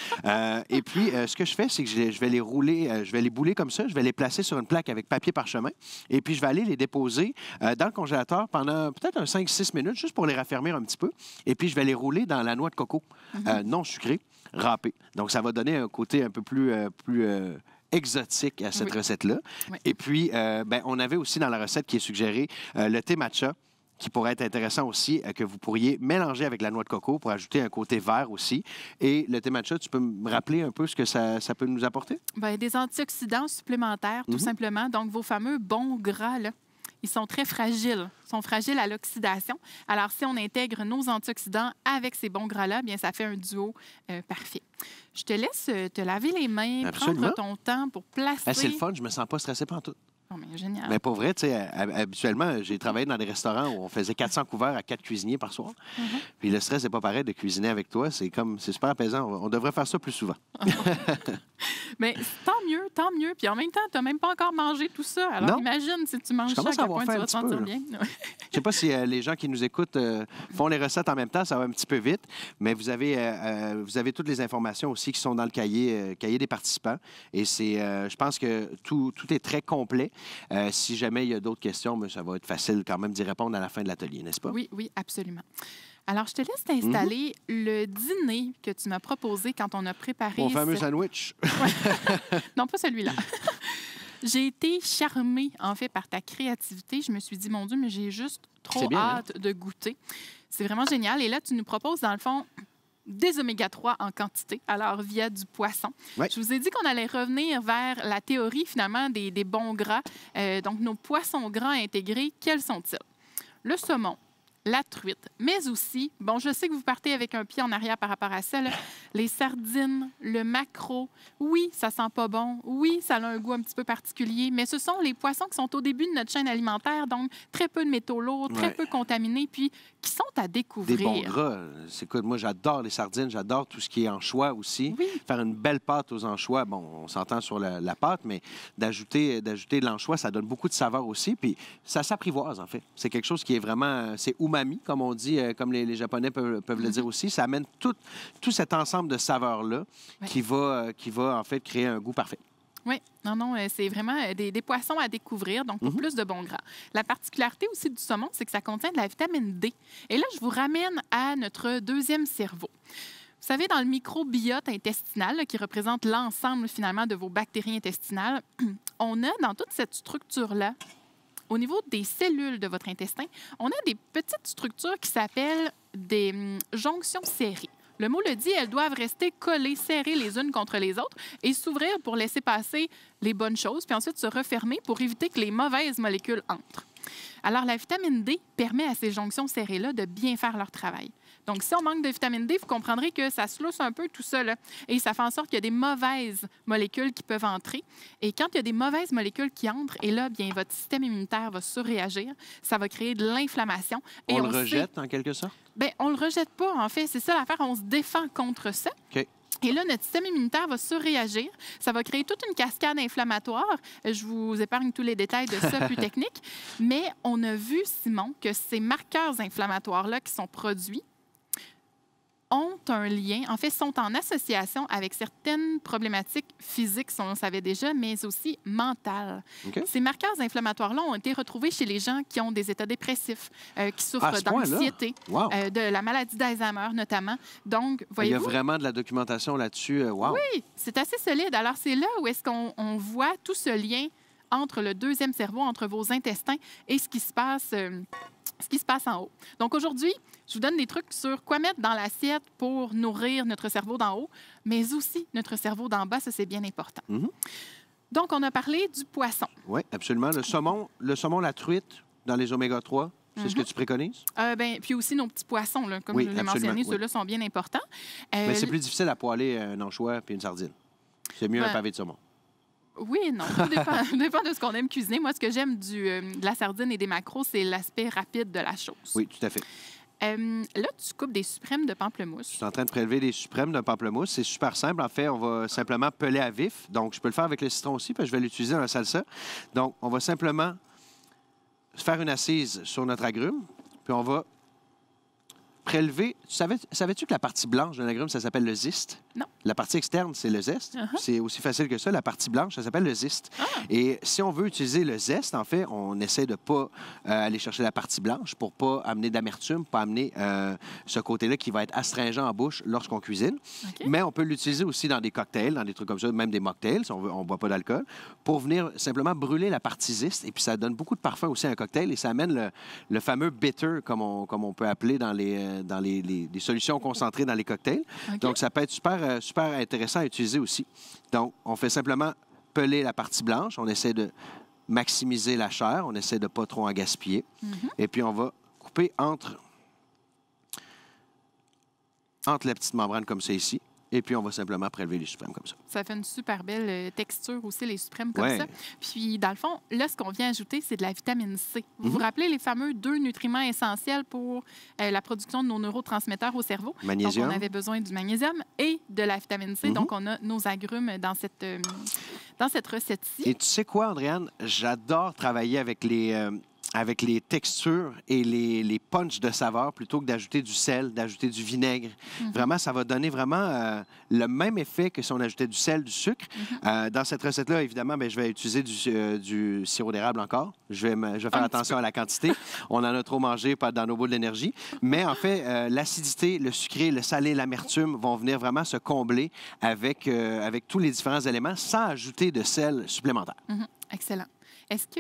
Et puis, ce que je fais, c'est que je vais les rouler, je vais les bouler comme ça. Je vais les placer sur une plaque avec papier parchemin. Et puis, je vais aller les déposer dans le congélateur pendant peut-être 5-6 minutes, juste pour les raffermir un petit peu. Et puis, je vais les rouler dans la noix de coco non sucrée, râpée. Donc, ça va donner un côté un peu plus exotique à cette Oui. recette-là. Oui. Et puis, on avait aussi dans la recette qui est suggérée le thé matcha, qui pourrait être intéressant aussi, que vous pourriez mélanger avec la noix de coco pour ajouter un côté vert aussi. Et le thé matcha, tu peux me rappeler un peu ce que ça peut nous apporter? Bien, des antioxydants supplémentaires, tout simplement. Donc, vos fameux bons gras, là, ils sont très fragiles. Ils sont fragiles à l'oxydation. Alors, si on intègre nos antioxydants avec ces bons gras-là, bien, ça fait un duo parfait. Je te laisse te laver les mains, Absolument. prendre ton temps pour placer... C'est le fun, je me sens pas stressé pantoute. Oh, mais génial. Mais pour vrai, tu sais, habituellement, j'ai travaillé dans des restaurants où on faisait 400 couverts à 4 cuisiniers par soir. Puis le stress n'est pas pareil de cuisiner avec toi. C'est super apaisant. On devrait faire ça plus souvent. Mais tant mieux. Puis en même temps, tu n'as même pas encore mangé tout ça. Alors Non. imagine si tu manges Je ça, à commence à quel avoir point tu faim vas un te petit peu, sentir là. bien. Je sais pas si les gens qui nous écoutent font les recettes en même temps, ça va un petit peu vite, mais vous avez toutes les informations aussi qui sont dans le cahier des participants. Et je pense que tout est très complet. Si jamais il y a d'autres questions, mais ça va être facile quand même d'y répondre à la fin de l'atelier, n'est-ce pas? Oui, absolument. Alors, je te laisse t'installer le dîner que tu m'as proposé quand on a préparé... Mon fameux sandwich. Non, pas celui-là. J'ai été charmée, en fait, par ta créativité. Je me suis dit, mon Dieu, mais j'ai juste trop C'est bien, hein? hâte de goûter. C'est vraiment génial. Et là, tu nous proposes, dans le fond, des oméga-3 en quantité, alors via du poisson. Ouais. Je vous ai dit qu'on allait revenir vers la théorie, finalement, des bons gras. Donc, nos poissons gras intégrés, quels sont-ils? Le saumon, la truite, mais aussi, bon, je sais que vous partez avec un pied en arrière par rapport à ça, là, les sardines, le maquereau. Oui, ça sent pas bon. Oui, ça a un goût un petit peu particulier, mais ce sont les poissons qui sont au début de notre chaîne alimentaire, donc très peu de métaux lourds, très Ouais. peu contaminés, puis qui sont à découvrir. Des bons gras. Écoute, moi, j'adore les sardines, j'adore tout ce qui est anchois aussi. Oui. Faire une belle pâte aux anchois, bon, on s'entend sur la pâte, mais d'ajouter de l'anchois, ça donne beaucoup de saveur aussi, puis ça s'apprivoise, en fait. C'est quelque chose qui est vraiment, c'est umami, comme on dit, comme les Japonais peuvent le dire aussi. Ça amène tout cet ensemble de saveurs-là Ouais. qui va, en fait, créer un goût parfait. Oui, non, c'est vraiment des poissons à découvrir, donc pour plus de bons gras. La particularité aussi du saumon, c'est que ça contient de la vitamine D. Et là, je vous ramène à notre deuxième cerveau. Vous savez, dans le microbiote intestinal, là, qui représente l'ensemble, finalement, de vos bactéries intestinales, on a dans toute cette structure-là, au niveau des cellules de votre intestin, on a des petites structures qui s'appellent des jonctions serrées. Le mot le dit, elles doivent rester collées, serrées les unes contre les autres et s'ouvrir pour laisser passer les bonnes choses, puis ensuite se refermer pour éviter que les mauvaises molécules entrent. Alors, la vitamine D permet à ces jonctions serrées-là de bien faire leur travail. Donc, si on manque de vitamine D, vous comprendrez que ça se lousse un peu tout ça, là, et ça fait en sorte qu'il y a des mauvaises molécules qui peuvent entrer. Et quand il y a des mauvaises molécules qui entrent, et là, bien, votre système immunitaire va surréagir, ça va créer de l'inflammation. Et On le sait- rejette, en quelque sorte? Bien, on le rejette pas, en fait. C'est ça l'affaire, on se défend contre ça. OK. Et là, notre système immunitaire va surréagir. Ça va créer toute une cascade inflammatoire. Je vous épargne tous les détails de ça plus techniques. Mais on a vu, Simon, que ces marqueurs inflammatoires-là qui sont produits ont un lien, en fait, sont en association avec certaines problématiques physiques, si on le savait déjà, mais aussi mentales. OK. Ces marqueurs inflammatoires-là ont été retrouvés chez les gens qui ont des états dépressifs, qui souffrent À ce point-là? d'anxiété, Wow. de la maladie d'Alzheimer notamment. Donc, Il y a voyez-vous, vraiment de la documentation là-dessus. Wow. oui, c'est assez solide. Alors, c'est là où est-ce qu'on voit tout ce lien entre le deuxième cerveau, entre vos intestins et ce qui se passe en haut. Donc, aujourd'hui, je vous donne des trucs sur quoi mettre dans l'assiette pour nourrir notre cerveau d'en haut, mais aussi notre cerveau d'en bas. Ça, c'est bien important. Mhm. Donc, on a parlé du poisson. Oui, absolument. Le saumon, la truite, dans les oméga-3, c'est ce que tu préconises? Puis aussi nos petits poissons, là, comme Oui, je l'ai absolument, mentionné, oui. ceux-là sont bien importants. Mais c'est plus difficile à poêler un anchois puis une sardine. C'est mieux un Ouais. pavé de saumon. Oui et non. Tout dépend, dépend de ce qu'on aime cuisiner. Moi, ce que j'aime de la sardine et des maquereaux, c'est l'aspect rapide de la chose. Oui, tout à fait. Là, tu coupes des suprêmes de Je pamplemousse. suis en train de prélever les suprêmes d'un pamplemousse. C'est super simple. En fait, on va simplement peler à vif. Donc, je peux le faire avec le citron aussi, parce que je vais l'utiliser dans la salsa. Donc, on va simplement faire une assise sur notre agrume, puis on va prélever... Savais-tu que la partie blanche d'un agrume, ça s'appelle le zeste? Non. La partie externe, c'est le zeste. C'est aussi facile que ça. La partie blanche, ça s'appelle le zeste. Et si on veut utiliser le zeste, en fait, on essaie de ne pas aller chercher la partie blanche pour ne pas amener d'amertume, pas amener ce côté-là qui va être astringent en bouche lorsqu'on cuisine. Mais on peut l'utiliser aussi dans des cocktails, dans des trucs comme ça, même des mocktails, si on ne boit pas d'alcool, pour venir simplement brûler la partie zeste. Et puis, ça donne beaucoup de parfum aussi à un cocktail et ça amène le fameux bitter, comme on peut appeler dans les solutions concentrées dans les cocktails. Donc, ça peut être super, super intéressant à utiliser aussi. Donc, on fait simplement peler la partie blanche. On essaie de maximiser la chair. On essaie de ne pas trop en gaspiller. Et puis, on va couper entre les petites membranes comme ça ici. Et puis, on va simplement prélever les suprêmes comme ça. Ça fait une super belle texture aussi, les suprêmes comme ça. Puis, dans le fond, là, ce qu'on vient ajouter, c'est de la vitamine C. Vous vous rappelez les fameux 2 nutriments essentiels pour la production de nos neurotransmetteurs au cerveau? Magnésium. Donc, on avait besoin du magnésium et de la vitamine C. Donc, on a nos agrumes dans cette recette-ci. Et tu sais quoi, Andréane? J'adore travailler avec les textures et les punchs de saveur plutôt que d'ajouter du sel, d'ajouter du vinaigre. Vraiment, ça va donner vraiment le même effet que si on ajoutait du sel, du sucre. Dans cette recette-là, évidemment, bien, je vais utiliser du sirop d'érable encore. Je vais faire attention à la quantité. On en a trop mangé dans nos boules d'énergie. Mais en fait, l'acidité, le sucré, le salé, l'amertume vont venir vraiment se combler avec tous les différents éléments sans ajouter de sel supplémentaire. Excellent. Est-ce que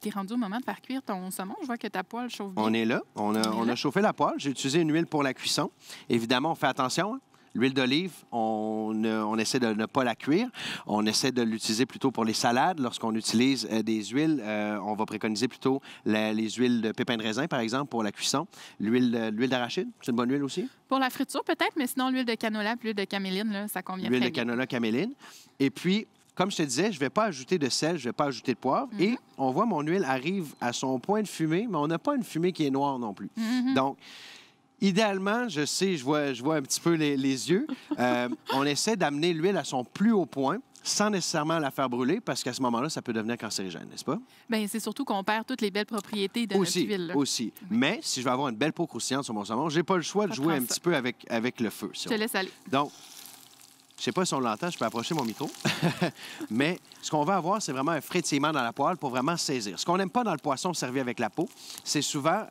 tu es rendu au moment de faire cuire ton saumon? Je vois que ta poêle chauffe bien. On est là. On a chauffé la poêle. J'ai utilisé une huile pour la cuisson. Évidemment, on fait attention. Hein? L'huile d'olive, on essaie de ne pas la cuire. On essaie de l'utiliser plutôt pour les salades. Lorsqu'on utilise des huiles, on va préconiser plutôt les huiles de pépins de raisin, par exemple, pour la cuisson. L'huile d'arachide, c'est une bonne huile aussi? Pour la friture, peut-être, mais sinon, l'huile de canola et l'huile de caméline, là, ça convient très bien. L'huile de canola, caméline. Et puis, comme je te disais, je ne vais pas ajouter de sel, je ne vais pas ajouter de poivre. Et on voit mon huile arrive à son point de fumée, mais on n'a pas une fumée qui est noire non plus. Donc, idéalement, je sais, je vois un petit peu les yeux, on essaie d'amener l'huile à son plus haut point sans nécessairement la faire brûler, parce qu'à ce moment-là, ça peut devenir cancérigène, n'est-ce pas? Bien, c'est surtout qu'on perd toutes les belles propriétés de notre huile. Aussi. Mais si je veux avoir une belle peau croustillante sur mon saumon, je n'ai pas le choix de jouer un petit peu avec le feu. Je te laisse aller. Donc, je ne sais pas si on l'entend, je peux approcher mon micro. Mais ce qu'on va avoir, c'est vraiment un frétillement dans la poêle pour vraiment saisir. Ce qu'on n'aime pas dans le poisson servi avec la peau, c'est souvent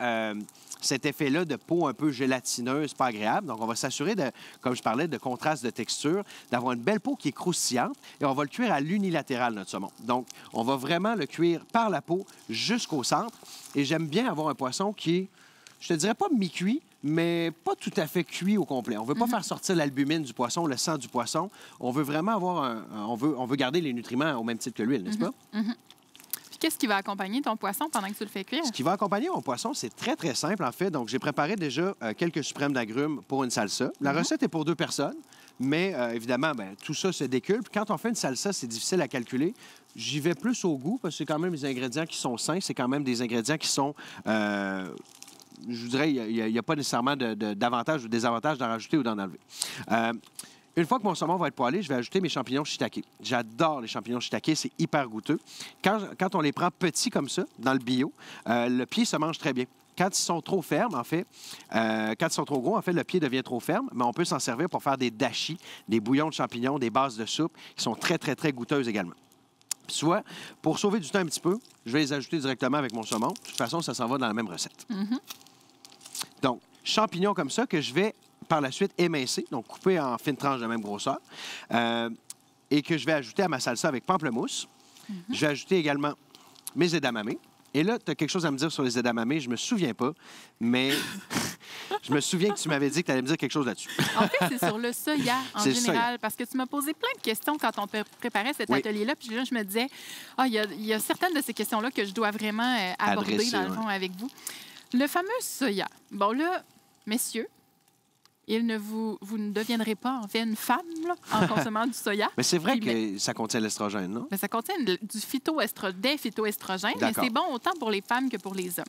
cet effet-là de peau un peu gélatineuse, pas agréable. Donc, on va s'assurer, comme je parlais, de contraste de texture, d'avoir une belle peau qui est croustillante et on va le cuire à l'unilatéral, notre saumon. Donc, on va vraiment le cuire par la peau jusqu'au centre. Et j'aime bien avoir un poisson qui est, je te dirais pas mi-cuit, mais pas tout à fait cuit au complet. On ne veut pas faire sortir l'albumine du poisson, le sang du poisson. On veut vraiment avoir on veut garder les nutriments au même titre que l'huile, n'est-ce pas? Puis qu'est-ce qui va accompagner ton poisson pendant que tu le fais cuire? Ce qui va accompagner mon poisson, c'est très, très simple, en fait. Donc, j'ai préparé déjà quelques suprêmes d'agrumes pour une salsa. La recette est pour 2 personnes, mais évidemment, tout ça se décule. Puis quand on fait une salsa, c'est difficile à calculer. J'y vais plus au goût, parce que c'est quand même des ingrédients qui sont sains. C'est quand même des ingrédients qui sont... je vous dirais, il n'y a pas nécessairement d'avantages ou désavantages d'en rajouter ou d'en enlever. Une fois que mon saumon va être poêlé, je vais ajouter mes champignons shiitake. J'adore les champignons shiitake, c'est hyper goûteux. Quand on les prend petits comme ça, dans le bio, le pied se mange très bien. Quand ils sont trop fermes, en fait, quand ils sont trop gros, en fait, le pied devient trop ferme, mais on peut s'en servir pour faire des dashis, des bouillons de champignons, des bases de soupe, qui sont très, très, très goûteuses également. Soit, pour sauver du temps un petit peu, je vais les ajouter directement avec mon saumon. De toute façon, ça s'en va dans la même recette. Donc, champignons comme ça que je vais par la suite émincer, donc couper en fines tranches de même grosseur, et que je vais ajouter à ma salsa avec pamplemousse. Je vais ajouter également mes edamame. Et là, tu as quelque chose à me dire sur les edamame. Je me souviens pas, mais je me souviens que tu m'avais dit que tu allais me dire quelque chose là-dessus. En fait, c'est sur le soya en général, parce que tu m'as posé plein de questions quand on préparait cet atelier-là. Puis là, je me disais, il y a certaines de ces questions-là que je dois vraiment aborder, dans le fond, avec vous. Le fameux soya. Bon, là, messieurs, vous ne deviendrez pas, en fait, une femme là, en consommant du soya. Mais c'est vrai que ça contient l'estrogène, non? Mais ça contient des phytoestrogènes, mais c'est bon autant pour les femmes que pour les hommes.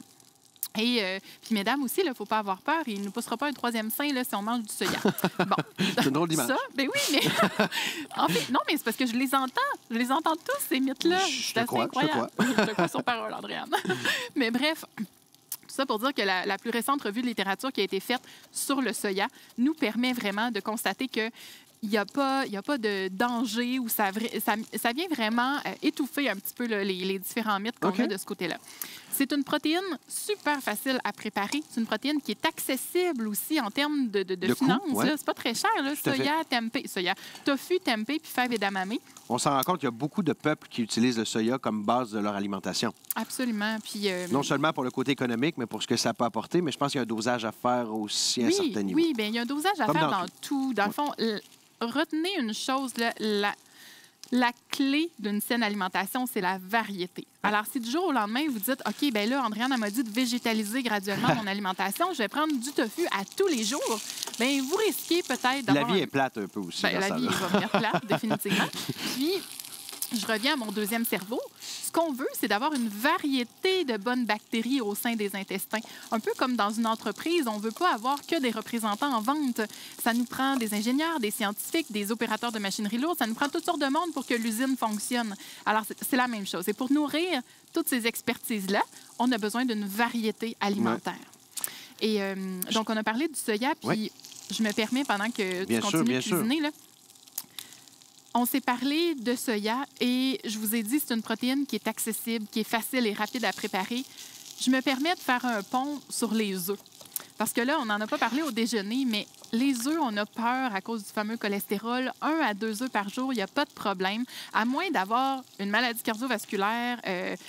Et puis, mesdames aussi, il ne faut pas avoir peur. Il ne nous poussera pas un 3e sein là, si on mange du soya. Bon. C'est une drôle d'image. Ça, ben oui, mais... en fait, non, mais c'est parce que je les entends. Je les entends tous, ces mythes-là. Je te crois. Je te crois sur parole, Andréane. Mais bref... ça pour dire que la plus récente revue de littérature qui a été faite sur le soya nous permet vraiment de constater que il n'y a pas de danger ou ça vient vraiment étouffer un petit peu là, les différents mythes qu'on a de ce côté-là. C'est une protéine super facile à préparer. C'est une protéine qui est accessible aussi en termes de finances. Ouais. C'est pas très cher. Là. Tofu, tempeh puis fèves edamame. On s'en rend compte qu'il y a beaucoup de peuples qui utilisent le soya comme base de leur alimentation. Absolument. Puis, non seulement pour le côté économique, mais pour ce que ça peut apporter. Mais je pense qu'il y a un dosage à faire aussi à un certain niveau. Oui, bien, il y a un dosage à faire dans tout. Dans le fond, retenez une chose, là, la clé d'une saine alimentation, c'est la variété. Alors, si du jour au lendemain, vous dites, OK, bien là, Andréane m'a dit de végétaliser graduellement mon alimentation, je vais prendre du tofu à tous les jours, bien, vous risquez peut-être d'avoir... La vie est plate un peu aussi. Bien, la vie va venir plate, définitivement. Puis, je reviens à mon deuxième cerveau. Ce qu'on veut, c'est d'avoir une variété de bonnes bactéries au sein des intestins. Un peu comme dans une entreprise, on ne veut pas avoir que des représentants en vente. Ça nous prend des ingénieurs, des scientifiques, des opérateurs de machinerie lourde. Ça nous prend toutes sortes de monde pour que l'usine fonctionne. Alors, c'est la même chose. Et pour nourrir toutes ces expertises-là, on a besoin d'une variété alimentaire. Ouais. Et donc, on a parlé du soya, puis je me permets, pendant que tu continues de cuisiner, là, on s'est parlé de soya et je vous ai dit c'est une protéine qui est accessible, qui est facile et rapide à préparer. Je me permets de faire un pont sur les œufs. Parce que là, on n'en a pas parlé au déjeuner, mais les œufs, on a peur à cause du fameux cholestérol. 1 à 2 œufs par jour, il n'y a pas de problème, à moins d'avoir une maladie cardiovasculaire.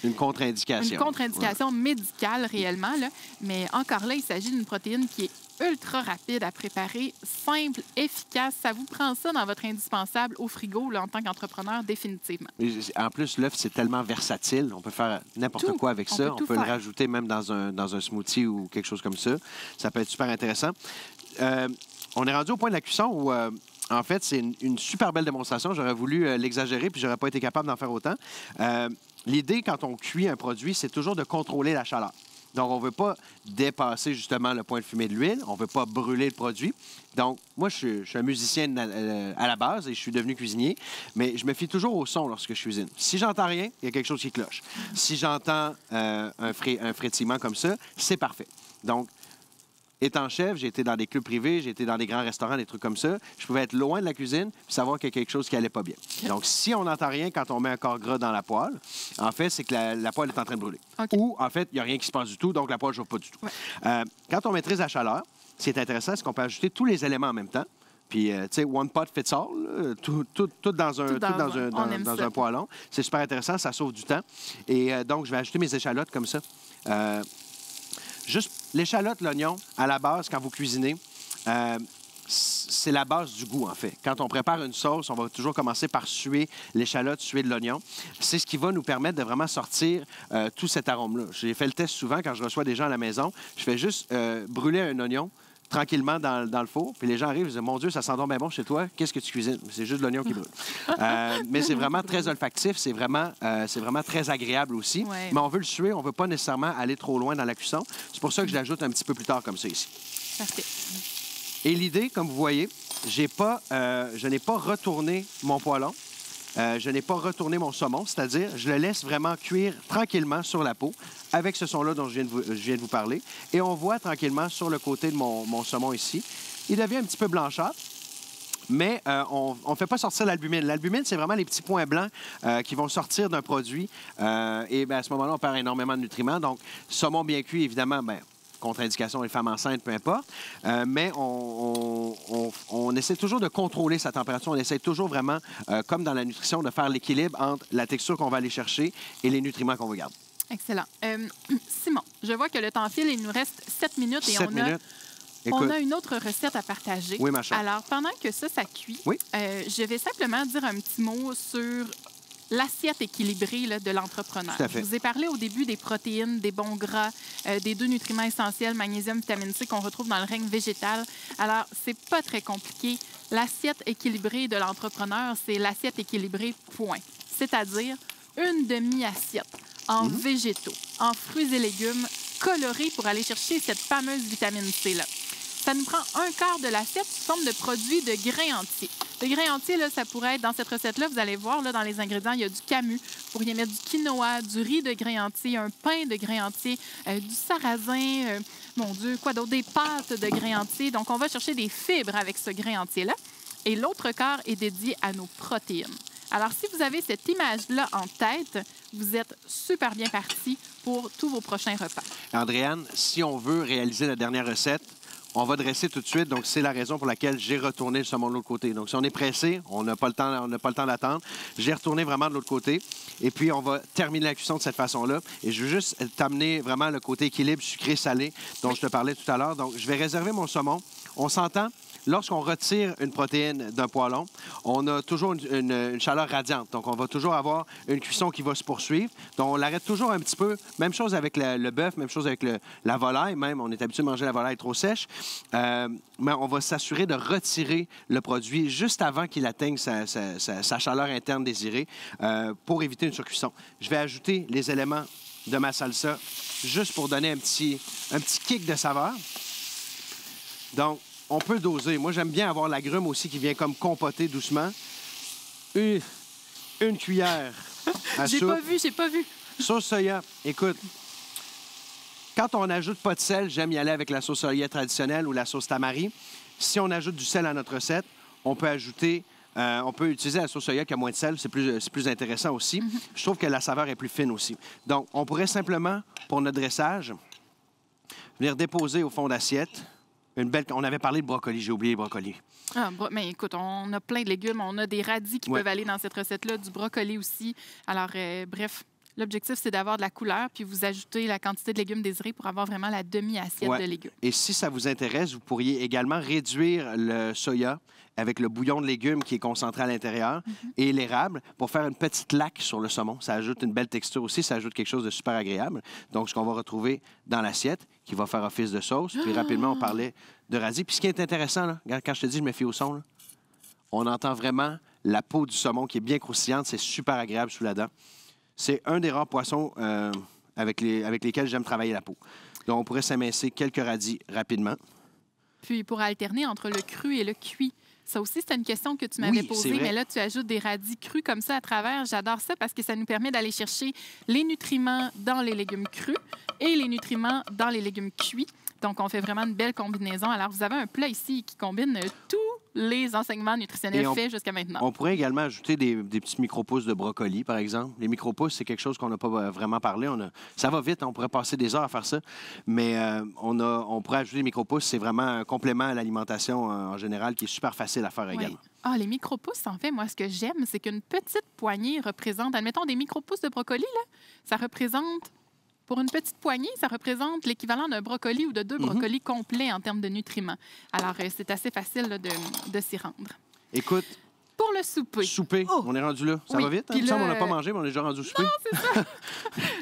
Une contre-indication. Une contre-indication médicale réellement. Là. Mais encore là, il s'agit d'une protéine qui est ultra rapide à préparer, simple, efficace. Ça vous prend ça dans votre indispensable au frigo là, en tant qu'entrepreneur, définitivement. En plus, l'œuf, c'est tellement versatile. On peut faire n'importe quoi avec ça. On peut le rajouter même dans un smoothie ou quelque chose comme ça. Ça peut être super intéressant. On est rendu au point de la cuisson où... en fait, c'est une super belle démonstration. J'aurais voulu l'exagérer, puis j'aurais pas été capable d'en faire autant. L'idée, quand on cuit un produit, c'est toujours de contrôler la chaleur. Donc, on ne veut pas dépasser justement le point de fumée de l'huile. On ne veut pas brûler le produit. Donc, moi, je suis un musicien à la base et je suis devenu cuisinier, mais je me fie toujours au son lorsque je cuisine. Si j'entends rien, il y a quelque chose qui cloche. Si j'entends un frétillement comme ça, c'est parfait. Donc, étant chef, j'ai été dans des clubs privés, j'ai été dans des grands restaurants, des trucs comme ça. Je pouvais être loin de la cuisine et savoir qu'il y a quelque chose qui allait pas bien. Donc, si on n'entend rien quand on met un corps gras dans la poêle, en fait, c'est que la poêle est en train de brûler. Ou, en fait, il n'y a rien qui se passe du tout, donc la poêle ne chauffe pas du tout. Quand on maîtrise la chaleur, ce qui est intéressant, c'est qu'on peut ajouter tous les éléments en même temps. Puis, tu sais, one pot fits all, tout dans un poêlon. C'est super intéressant, ça sauve du temps. Et donc, je vais ajouter mes échalotes comme ça. Juste l'échalote, l'oignon, à la base, quand vous cuisinez, c'est la base du goût, en fait. Quand on prépare une sauce, on va toujours commencer par suer l'échalote, suer de l'oignon. C'est ce qui va nous permettre de vraiment sortir tout cet arôme-là. J'ai fait le test souvent quand je reçois des gens à la maison. Je fais juste brûler un oignon tranquillement dans le four. Puis les gens arrivent et disent « Mon Dieu, ça sent donc bien bon chez toi. Qu'est-ce que tu cuisines? » C'est juste de l'oignon qui brûle. Mais c'est vraiment très olfactif. C'est vraiment très agréable aussi. Ouais. Mais on veut le suer. On ne veut pas nécessairement aller trop loin dans la cuisson. C'est pour ça que je l'ajoute un petit peu plus tard comme ça ici. Parfait. Et l'idée, comme vous voyez, je n'ai pas retourné mon poêlon. Je n'ai pas retourné mon saumon, c'est-à-dire je le laisse vraiment cuire tranquillement sur la peau avec ce son-là dont je viens de vous parler. Et on voit tranquillement sur le côté de mon saumon ici, il devient un petit peu blanchâtre. Mais on ne fait pas sortir l'albumine. L'albumine, c'est vraiment les petits points blancs qui vont sortir d'un produit. Et bien, à ce moment-là, on perd énormément de nutriments. Donc, saumon bien cuit, évidemment, bien, contre-indication des femmes enceintes, peu importe. Mais on essaie toujours de contrôler sa température. On essaie toujours vraiment, comme dans la nutrition, de faire l'équilibre entre la texture qu'on va aller chercher et les nutriments qu'on veut garder. Excellent. Simon, je vois que le temps file. Il nous reste 7 minutes. Et 7 minutes. Écoute, on a une autre recette à partager. Oui, ma chère. Alors, pendant que ça cuit, oui. Je vais simplement dire un petit mot sur l'assiette équilibrée là, de l'entrepreneur. Je vous ai parlé au début des protéines, des bons gras, des 2 nutriments essentiels, magnésium, vitamine C, qu'on retrouve dans le règne végétal. Alors, c'est pas très compliqué. L'assiette équilibrée de l'entrepreneur, c'est l'assiette équilibrée, point. C'est-à-dire une demi-assiette en végétaux, en fruits et légumes, colorés pour aller chercher cette fameuse vitamine C-là. Ça nous prend 1/4 de l'assiette sous forme de produits de grains entiers. Le grain entier, là, ça pourrait être, dans cette recette-là, vous allez voir, là, dans les ingrédients, il y a du camu, Vous pourriez mettre du quinoa, du riz de grain entier, un pain de grain entier, du sarrasin, mon Dieu, quoi d'autre? Des pâtes de grain entier. Donc, on va chercher des fibres avec ce grain entier-là. Et l'autre quart est dédié à nos protéines. Alors, si vous avez cette image-là en tête, vous êtes super bien parti pour tous vos prochains repas. Andréane, si on veut réaliser la dernière recette, on va dresser tout de suite. Donc, c'est la raison pour laquelle j'ai retourné le saumon de l'autre côté. Donc, si on est pressé, on n'a pas le temps d'attendre. J'ai retourné vraiment de l'autre côté. Et puis, on va terminer la cuisson de cette façon-là. Et je veux juste t'amener vraiment le côté équilibre sucré-salé dont je te parlais tout à l'heure. Donc, je vais réserver mon saumon. On s'entend? Lorsqu'on retire une protéine d'un poêlon, on a toujours une chaleur radiante. Donc, on va toujours avoir une cuisson qui va se poursuivre. Donc, on l'arrête toujours un petit peu. Même chose avec le bœuf, même chose avec la volaille. Même, on est habitué de manger la volaille trop sèche. Mais on va s'assurer de retirer le produit juste avant qu'il atteigne sa chaleur interne désirée pour éviter une surcuisson. Je vais ajouter les éléments de ma salsa juste pour donner un petit kick de saveur. Donc, on peut doser. Moi, j'aime bien avoir l'agrume aussi qui vient comme compoter doucement. Une cuillère à soupe. J'ai pas vu. Sauce soya. Écoute, quand on n'ajoute pas de sel, j'aime y aller avec la sauce soya traditionnelle ou la sauce tamari. Si on ajoute du sel à notre recette, on peut utiliser la sauce soya qui a moins de sel. C'est plus intéressant aussi. Je trouve que la saveur est plus fine aussi. Donc, on pourrait simplement, pour notre dressage, venir déposer au fond d'assiette. On avait parlé de brocoli, j'ai oublié le brocoli. Mais écoute, on a plein de légumes. On a des radis qui peuvent aller dans cette recette-là, du brocoli aussi. Alors, bref, l'objectif, c'est d'avoir de la couleur, puis vous ajoutez la quantité de légumes désirés pour avoir vraiment la demi-assiette de légumes. Et si ça vous intéresse, vous pourriez également réduire le soya avec le bouillon de légumes qui est concentré à l'intérieur et l'érable pour faire une petite laque sur le saumon. Ça ajoute une belle texture aussi, ça ajoute quelque chose de super agréable. Donc, ce qu'on va retrouver dans l'assiette, qui va faire office de sauce. Puis rapidement, on parlait de radis. Puis ce qui est intéressant, là, quand je te dis je me fie au son, là, on entend vraiment la peau du saumon qui est bien croustillante. C'est super agréable sous la dent. C'est un des rares poissons avec lesquels j'aime travailler la peau. Donc, on pourrait s'émincer quelques radis rapidement. Puis, pour alterner entre le cru et le cuit. Ça aussi, c'était une question que tu m'avais posée, mais là, tu ajoutes des radis crus comme ça à travers. J'adore ça parce que ça nous permet d'aller chercher les nutriments dans les légumes crus et les nutriments dans les légumes cuits. Donc, on fait vraiment une belle combinaison. Alors, vous avez un plat ici qui combine tous les enseignements nutritionnels faits jusqu'à maintenant. On pourrait également ajouter des petites micro-pousses de brocoli, par exemple. Les micro-pousses, c'est quelque chose qu'on n'a pas vraiment parlé. Ça va vite, on pourrait passer des heures à faire ça. Mais on pourrait ajouter des micro-pousses. C'est vraiment un complément à l'alimentation en général qui est super facile à faire également. Les micro-pousses, en fait, moi, ce que j'aime, c'est qu'une petite poignée représente, admettons, des micro-pousses de brocoli, là, ça représente... Pour une petite poignée, ça représente l'équivalent d'un brocoli ou de 2 brocolis complets en termes de nutriments. Alors, c'est assez facile là, de s'y rendre. Écoute, pour le souper. Souper, on est rendu là. Ça va vite? Il me semble qu'on n'a pas mangé, mais on est déjà rendu au souper. Non, c'est ça.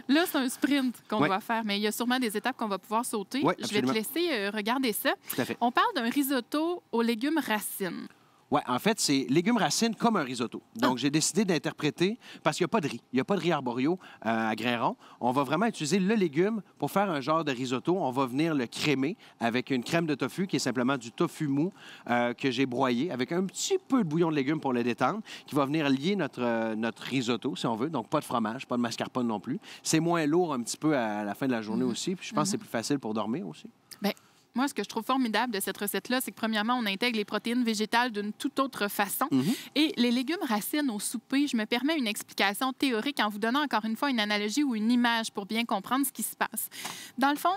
Là, c'est un sprint qu'on doit faire, mais il y a sûrement des étapes qu'on va pouvoir sauter. Je vais te laisser regarder ça. Tout à fait. On parle d'un risotto aux légumes racines. Oui, en fait, c'est légumes racines comme un risotto. Donc, j'ai décidé d'interpréter, parce qu'il n'y a pas de riz. Il n'y a pas de riz arborio à grains ronds. On va vraiment utiliser le légume pour faire un genre de risotto. On va venir le crémer avec une crème de tofu qui est simplement du tofu mou que j'ai broyé avec un petit peu de bouillon de légumes pour le détendre, qui va venir lier notre risotto, si on veut. Donc, pas de fromage, pas de mascarpone non plus. C'est moins lourd un petit peu à la fin de la journée aussi. Puis je pense que c'est plus facile pour dormir aussi. Bien, moi, ce que je trouve formidable de cette recette-là, c'est que, premièrement, on intègre les protéines végétales d'une toute autre façon. Et les légumes racines au souper, je me permets une explication théorique en vous donnant encore une fois une analogie ou une image pour bien comprendre ce qui se passe. Dans le fond,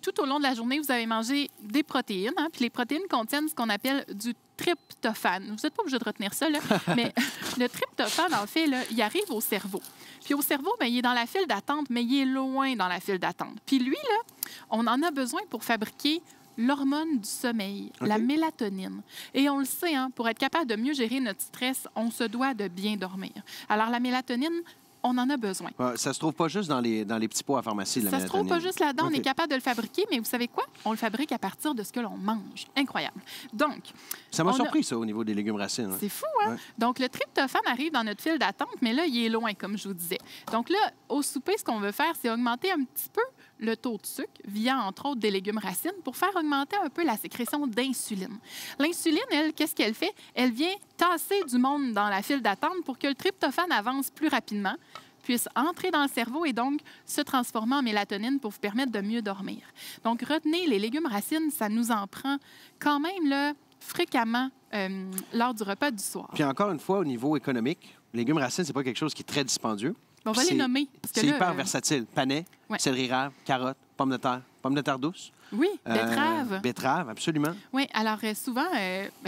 tout au long de la journée, vous avez mangé des protéines, puis les protéines contiennent ce qu'on appelle du tryptophane. Vous n'êtes pas obligé de retenir ça, là, mais le tryptophane, en fait, là, il arrive au cerveau. Puis au cerveau, bien, il est dans la file d'attente, mais il est loin dans la file d'attente. Puis lui, là, on en a besoin pour fabriquer l'hormone du sommeil, la mélatonine. Et on le sait, hein, pour être capable de mieux gérer notre stress, on se doit de bien dormir. Alors, la mélatonine, on en a besoin. Ça se trouve pas juste dans les petits pots à pharmacie, la mélatonine. Ça se trouve pas juste là-dedans. On est capable de le fabriquer, mais vous savez quoi? On le fabrique à partir de ce que l'on mange. Incroyable. Donc... Ça m'a surpris, ça, au niveau des légumes racines. C'est fou, hein? Donc, le tryptophane arrive dans notre file d'attente, mais là, il est loin, comme je vous disais. Donc là, au souper, ce qu'on veut faire, c'est augmenter un petit peu le taux de sucre via, entre autres, des légumes racines pour faire augmenter un peu la sécrétion d'insuline. L'insuline, elle, qu'est-ce qu'elle fait? Elle vient tasser du monde dans la file d'attente pour que le tryptophane avance plus rapidement. puisse entrer dans le cerveau et donc se transformer en mélatonine pour vous permettre de mieux dormir. Donc, retenez, les légumes racines, ça nous en prend quand même là, fréquemment lors du repas du soir. Puis encore une fois, au niveau économique, les légumes racines, c'est pas quelque chose qui est très dispendieux. On va les nommer. C'est hyper versatile. Panais, céleri rave, carottes, pommes de terre douce. Oui, betterave. Betterave, absolument. Oui, alors souvent,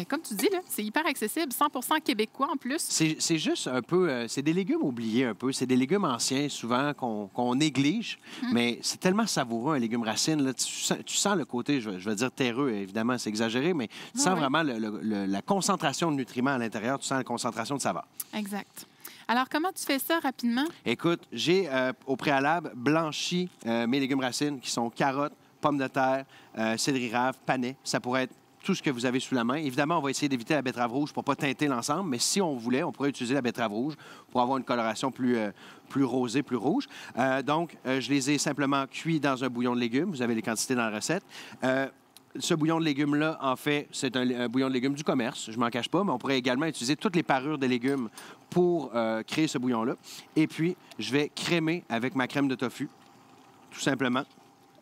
comme tu dis, c'est hyper accessible, 100% québécois en plus. C'est juste un peu, c'est des légumes oubliés un peu. C'est des légumes anciens, souvent, qu'on néglige. Mais c'est tellement savoureux, un légume racine. Là, tu sens le côté, je vais dire terreux, évidemment, c'est exagéré, mais tu sens vraiment la concentration de nutriments à l'intérieur. Tu sens la concentration de saveur. Exact. Alors, comment tu fais ça rapidement? Écoute, j'ai au préalable blanchi mes légumes racines qui sont carottes, pommes de terre, céleri rave, panais. Ça pourrait être tout ce que vous avez sous la main. Évidemment, on va essayer d'éviter la betterave rouge pour ne pas teinter l'ensemble, mais si on voulait, on pourrait utiliser la betterave rouge pour avoir une coloration plus rosée, plus rouge. Donc, je les ai simplement cuits dans un bouillon de légumes. Vous avez les quantités dans la recette. Ce bouillon de légumes-là, en fait, c'est un bouillon de légumes du commerce. Je ne m'en cache pas, mais on pourrait également utiliser toutes les parures des légumes pour créer ce bouillon-là. Et puis, je vais crémer avec ma crème de tofu, tout simplement.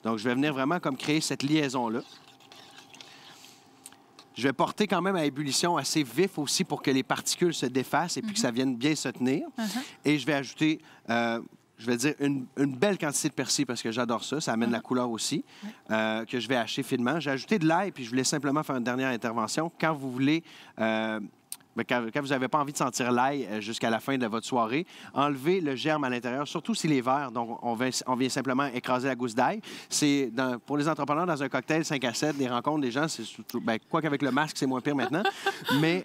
Donc, je vais venir vraiment comme créer cette liaison-là. Je vais porter quand même à ébullition assez vif aussi pour que les particules se défassent et puis que ça vienne bien se tenir. Et je vais ajouter... je vais dire une belle quantité de persil parce que j'adore ça. Ça amène la couleur aussi, que je vais hacher finement. J'ai ajouté de l'ail, puis je voulais simplement faire une dernière intervention. Quand vous voulez... quand vous n'avez pas envie de sentir l'ail jusqu'à la fin de votre soirée, enlevez le germe à l'intérieur, surtout s'il est vert. Donc, on vient simplement écraser la gousse d'ail. C'est pour les entrepreneurs, dans un cocktail 5 à 7, des rencontres des gens, c'est surtout... quoi qu'avec le masque, c'est moins pire maintenant. Mais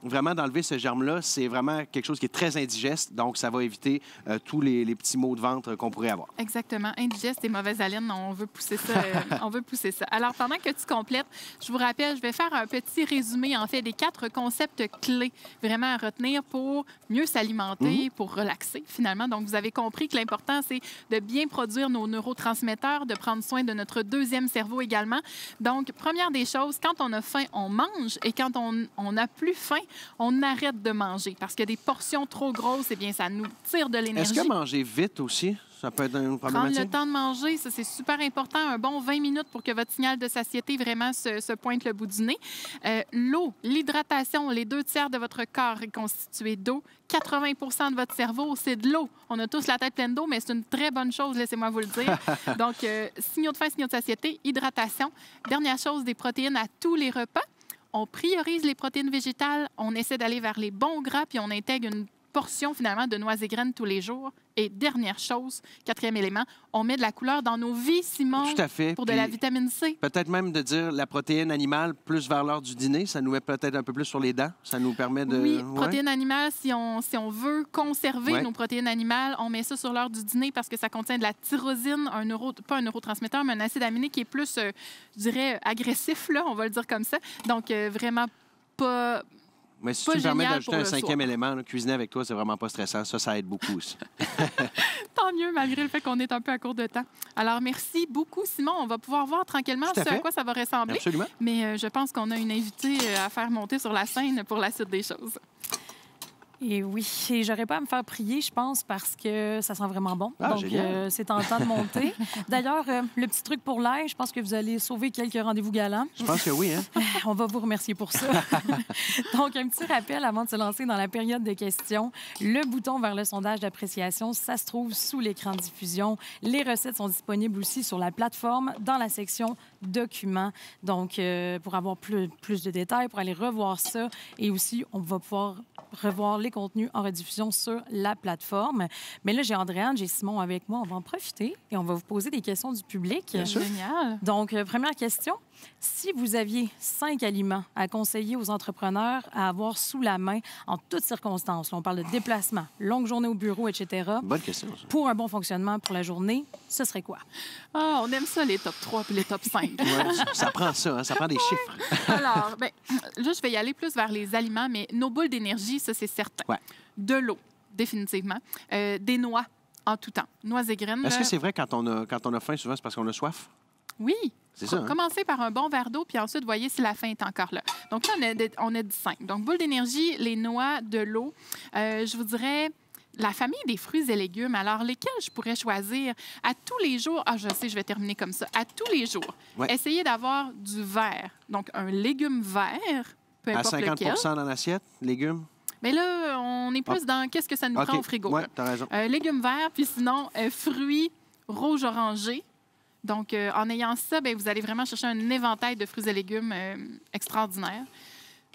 vraiment, d'enlever ce germe-là, c'est vraiment quelque chose qui est très indigeste. Donc, ça va éviter tous les petits maux de ventre qu'on pourrait avoir. Exactement. Indigeste et mauvaise haleine, on veut pousser ça. On veut pousser ça. Alors, pendant que tu complètes, je vous rappelle, je vais faire un petit résumé, en fait, des 4 concepts clés vraiment à retenir pour mieux s'alimenter, pour relaxer finalement. Donc, vous avez compris que l'important, c'est de bien produire nos neurotransmetteurs, de prendre soin de notre deuxième cerveau également. Donc, première des choses, quand on a faim, on mange et quand on n'a plus faim, on arrête de manger parce que des portions trop grosses, eh bien, ça nous tire de l'énergie. Est-ce que manger vite aussi? Ça peut être une problématique. Prendre le temps de manger, ça, c'est super important. Un bon 20 minutes pour que votre signal de satiété vraiment se pointe le bout du nez. L'eau, l'hydratation, les 2/3 de votre corps est constitué d'eau. 80 de votre cerveau, c'est de l'eau. On a tous la tête pleine d'eau, mais c'est une très bonne chose, laissez-moi vous le dire. Donc, signaux de faim, signaux de satiété, hydratation. Dernière chose, des protéines à tous les repas. On priorise les protéines végétales, on essaie d'aller vers les bons gras, puis on intègre une portion, finalement, de noix et graines tous les jours. Et dernière chose, 4e élément, on met de la couleur dans nos vies, Simon, tout à fait. Pour de la vitamine C. Peut-être même de dire la protéine animale plus vers l'heure du dîner, ça nous met peut-être un peu plus sur les dents. Ça nous permet de... Oui, protéines animales, si on veut conserver nos protéines animales, on met ça sur l'heure du dîner parce que ça contient de la tyrosine, pas un neurotransmetteur, mais un acide aminé qui est plus, je dirais, agressif, là, on va le dire comme ça. Donc, vraiment pas... Mais si tu me permets d'ajouter un 5e élément, là, cuisiner avec toi, c'est vraiment pas stressant. Ça aide beaucoup aussi. Tant mieux, malgré le fait qu'on est un peu à court de temps. Alors, merci beaucoup, Simon. On va pouvoir voir tranquillement à quoi ça va ressembler. Absolument. Mais je pense qu'on a une invitée à faire monter sur la scène pour la suite des choses. Et oui, et j'aurais pas à me faire prier, je pense, parce que ça sent vraiment bon. Ah, donc, c'est tentant de monter. D'ailleurs, le petit truc pour l'ail, je pense que vous allez sauver quelques rendez-vous galants. Je pense que oui, hein? On va vous remercier pour ça. Donc, un petit rappel avant de se lancer dans la période de questions. Le bouton vers le sondage d'appréciation, ça se trouve sous l'écran de diffusion. Les recettes sont disponibles aussi sur la plateforme dans la section documents. Donc, pour avoir plus de détails, pour aller revoir ça. Et aussi, on va pouvoir revoir les contenus en rediffusion sur la plateforme. Mais là, j'ai Andréane, j'ai Simon avec moi. On va en profiter et on va vous poser des questions du public. Bien sûr. Génial. Donc, première question. Si vous aviez 5 aliments à conseiller aux entrepreneurs à avoir sous la main en toutes circonstances, là, on parle de déplacement, longue journée au bureau, etc. Bonne question, ça. Pour un bon fonctionnement pour la journée, ce serait quoi? Ah, on aime ça, les top 3 puis les top 5. Ouais, ça prend ça, hein, ça prend des chiffres. Alors, là, je vais y aller plus vers les aliments, mais nos boules d'énergie, ça, c'est certain. Ouais. De l'eau, définitivement. Des noix en tout temps. Noix et graines. Est-ce que c'est vrai quand on a faim, souvent, c'est parce qu'on a soif? Oui. C'est ça, hein? Commencez par un bon verre d'eau, puis ensuite, voyez si la faim est encore là. Donc là, on a dit 5. Donc, boules d'énergie, les noix, de l'eau. Je vous dirais la famille des fruits et légumes, alors lesquels je pourrais choisir à tous les jours? Ah, je sais, je vais terminer comme ça. À tous les jours, essayez d'avoir du vert. Donc, un légume vert, peu importe lequel. À 50 dans l'assiette, légumes? Mais là, on est plus dans qu'est-ce que ça nous prend au frigo. Oui, tu as raison. Légumes verts, puis sinon, fruits rouge-orangé. Donc, en ayant ça, bien, vous allez vraiment chercher un éventail de fruits et légumes extraordinaire.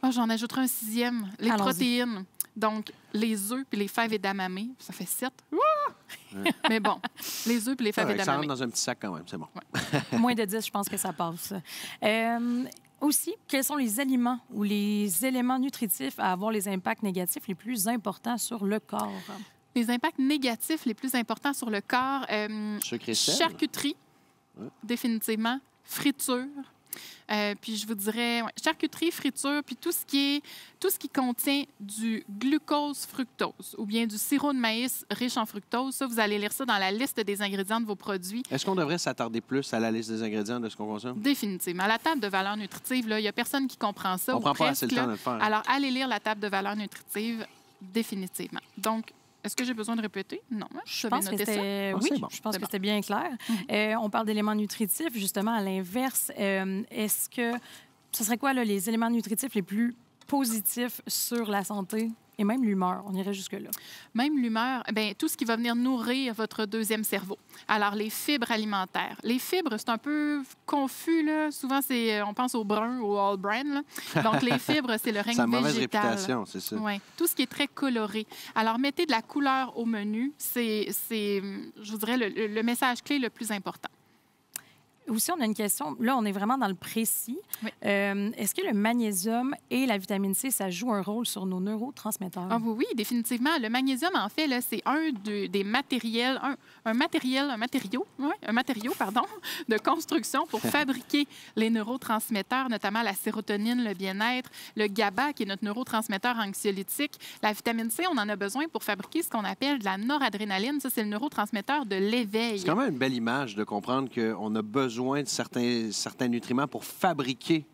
Ah, j'en ajouterai un 6e, les protéines. Donc, les œufs puis les fèves edamame, ça fait 7. Mais bon, les œufs puis les fèves edamame. Ça rentre dans un petit sac quand même, c'est bon. Ouais. Moins de 10, je pense que ça passe. Aussi, quels sont les aliments ou les éléments nutritifs à avoir les impacts négatifs les plus importants sur le corps? Les impacts négatifs les plus importants sur le corps, charcuterie, définitivement, friture. Puis je vous dirais charcuterie, friture, puis tout ce qui contient du glucose fructose ou bien du sirop de maïs riche en fructose. Ça, vous allez lire ça dans la liste des ingrédients de vos produits. Est-ce qu'on devrait s'attarder plus à la liste des ingrédients de ce qu'on consomme? Définitivement. À la table de valeur nutritive, il n'y a personne qui comprend ça. On prend pas assez le temps de le faire. Alors, allez lire la table de valeur nutritive, définitivement. Donc, est-ce que j'ai besoin de répéter? Non. Je pense que c'était je pense que c'était bien clair. On parle d'éléments nutritifs. Justement, à l'inverse, est-ce que ce serait quoi là, les éléments nutritifs les plus positifs sur la santé et même l'humeur? On irait jusque-là. Même l'humeur, bien, tout ce qui va venir nourrir votre deuxième cerveau. Alors, les fibres alimentaires. Les fibres, c'est un peu confus, là. Souvent, on pense au brun, au all bran, là. Donc, les fibres, c'est le règne végétal. C'est une mauvaise réputation, c'est ça. Oui. Tout ce qui est très coloré. Alors, mettez de la couleur au menu. C'est je vous dirais, le message clé le plus important. Aussi, on a une question. Là, on est vraiment dans le précis. Oui. Est-ce que le magnésium et la vitamine C, ça joue un rôle sur nos neurotransmetteurs? Ah oui, définitivement. Le magnésium, en fait, là, c'est un des matériels, un matériau de construction pour fabriquer les neurotransmetteurs, notamment la sérotonine, le bien-être, le GABA, qui est notre neurotransmetteur anxiolytique. La vitamine C, on en a besoin pour fabriquer ce qu'on appelle de la noradrénaline. Ça, c'est le neurotransmetteur de l'éveil. C'est quand même une belle image de comprendre qu'on a besoin de certains nutriments pour fabriquer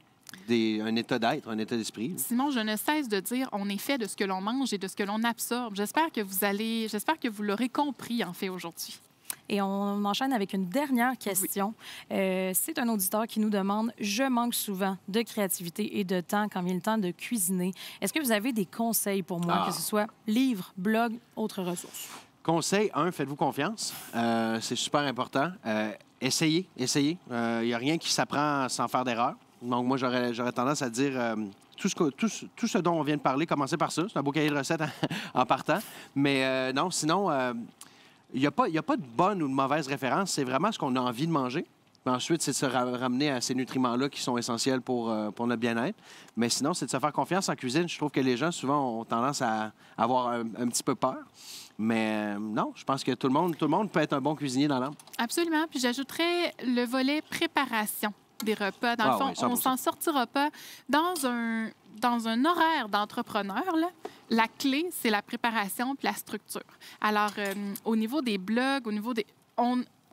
un état d'être, un état d'esprit. Simon, je ne cesse de dire on est fait de ce que l'on mange et de ce que l'on absorbe. J'espère que vous l'aurez compris, en fait, aujourd'hui. Et on enchaîne avec une dernière question. Oui. C'est un auditeur qui nous demande « Je manque souvent de créativité et de temps quand vient le temps de cuisiner. Est-ce que vous avez des conseils pour moi, que ce soit livres, blogs, autres ressources? » Conseil 1, faites-vous confiance. C'est super important. Essayez. Il n'y a rien qui s'apprend sans faire d'erreur. Donc, moi, j'aurais tendance à dire tout ce dont on vient de parler, commencez par ça. C'est un beau cahier de recettes en partant. Mais non, sinon, il n'y a pas de bonne ou de mauvaise référence. C'est vraiment ce qu'on a envie de manger. Puis ensuite, c'est de se ramener à ces nutriments-là qui sont essentiels pour notre bien-être. Mais sinon, c'est de se faire confiance en cuisine. Je trouve que les gens, souvent, ont tendance à avoir un petit peu peur. Mais non, je pense que tout le monde peut être un bon cuisinier dans l'âme. Absolument. Puis j'ajouterais le volet préparation des repas. Dans le fond, on ne s'en sortira pas. Dans un horaire d'entrepreneur, là, la clé, c'est la préparation puis la structure. Alors, au niveau des blogs,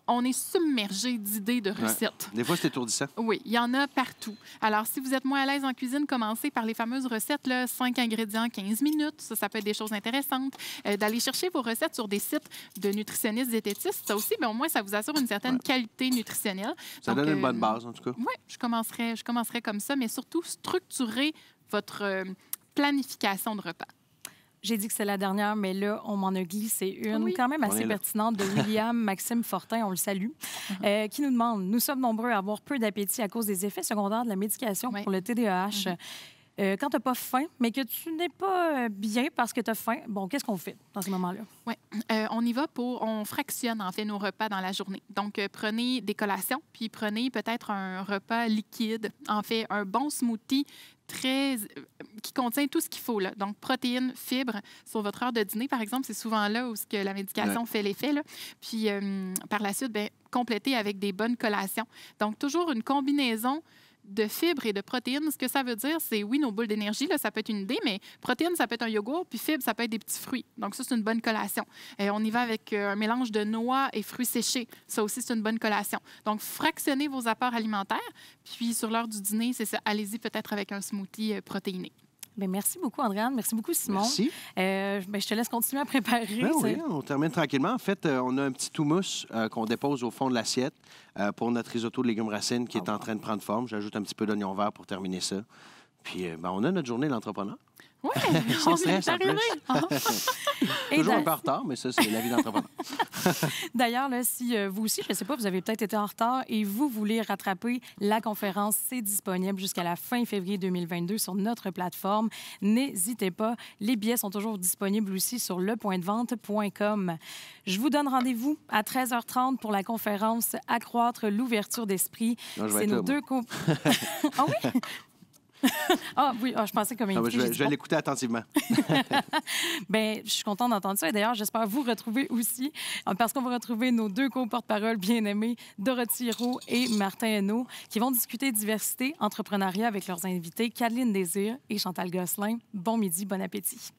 on est submergé d'idées de recettes. Ouais. Des fois, c'est étourdissant. Oui, il y en a partout. Alors, si vous êtes moins à l'aise en cuisine, commencez par les fameuses recettes, là, 5 ingrédients, 15 minutes. Ça peut être des choses intéressantes. D'aller chercher vos recettes sur des sites de nutritionnistes, diététistes. Ça aussi, bien, au moins, ça vous assure une certaine qualité nutritionnelle. Ça donne une bonne base, en tout cas. Oui, je commencerai comme ça, mais surtout, structurer votre planification de repas. J'ai dit que c'est la dernière, mais là, on m'en a glissé une quand même assez pertinente de William Maxime Fortin, on le salue, qui nous demande « Nous sommes nombreux à avoir peu d'appétit à cause des effets secondaires de la médication pour le TDAH. Quand tu n'as pas faim, mais que tu n'es pas bien parce que tu as faim, bon, qu'est-ce qu'on fait dans ce moment-là? » Oui, on fractionne en fait nos repas dans la journée. Donc, prenez des collations, puis prenez peut-être un repas liquide, en fait, un bon smoothie qui contient tout ce qu'il faut. Là. Donc, protéines, fibres. Sur votre heure de dîner, par exemple, c'est souvent là où la médication fait l'effet. Là. Puis, par la suite, compléter avec des bonnes collations. Donc, toujours une combinaison de fibres et de protéines. Ce que ça veut dire, c'est, oui, nos boules d'énergie, là, ça peut être une idée, mais protéines, ça peut être un yogourt, puis fibres, ça peut être des petits fruits. Donc, ça, c'est une bonne collation. On y va avec un mélange de noix et fruits séchés. Ça aussi, c'est une bonne collation. Donc, fractionnez vos apports alimentaires, puis sur l'heure du dîner, c'est ça, allez-y peut-être avec un smoothie protéiné. Bien, merci beaucoup, Andréane. Merci beaucoup, Simon. Merci. Je te laisse continuer à préparer. Ben oui, on termine tranquillement. En fait, on a un petit houmous qu'on dépose au fond de l'assiette pour notre risotto de légumes racines qui est en train de prendre forme. J'ajoute un petit peu d'oignon vert pour terminer ça. Puis, on a notre journée de l'entrepreneur. Oui, Sans stress, en plus. Toujours un peu en retard, mais ça, c'est la vie d'entrepreneur. D'ailleurs, là, si vous aussi, je ne sais pas, vous avez peut-être été en retard et vous voulez rattraper la conférence, c'est disponible jusqu'à la fin février 2022 sur notre plateforme. N'hésitez pas. Les billets sont toujours disponibles aussi sur lepointdevente.com. Je vous donne rendez-vous à 13h30 pour la conférence Accroître l'ouverture d'esprit. C'est nos deux Ah oui? Je pensais comme invité. Je vais l'écouter attentivement. Bien, je suis contente d'entendre ça. Et d'ailleurs, j'espère vous retrouver aussi, parce qu'on va retrouver nos deux co-porte-parole bien-aimés, Dorothy Hérault et Martin Hainaut, qui vont discuter diversité, entrepreneuriat avec leurs invités, Cadeline Désir et Chantal Gosselin. Bon midi, bon appétit.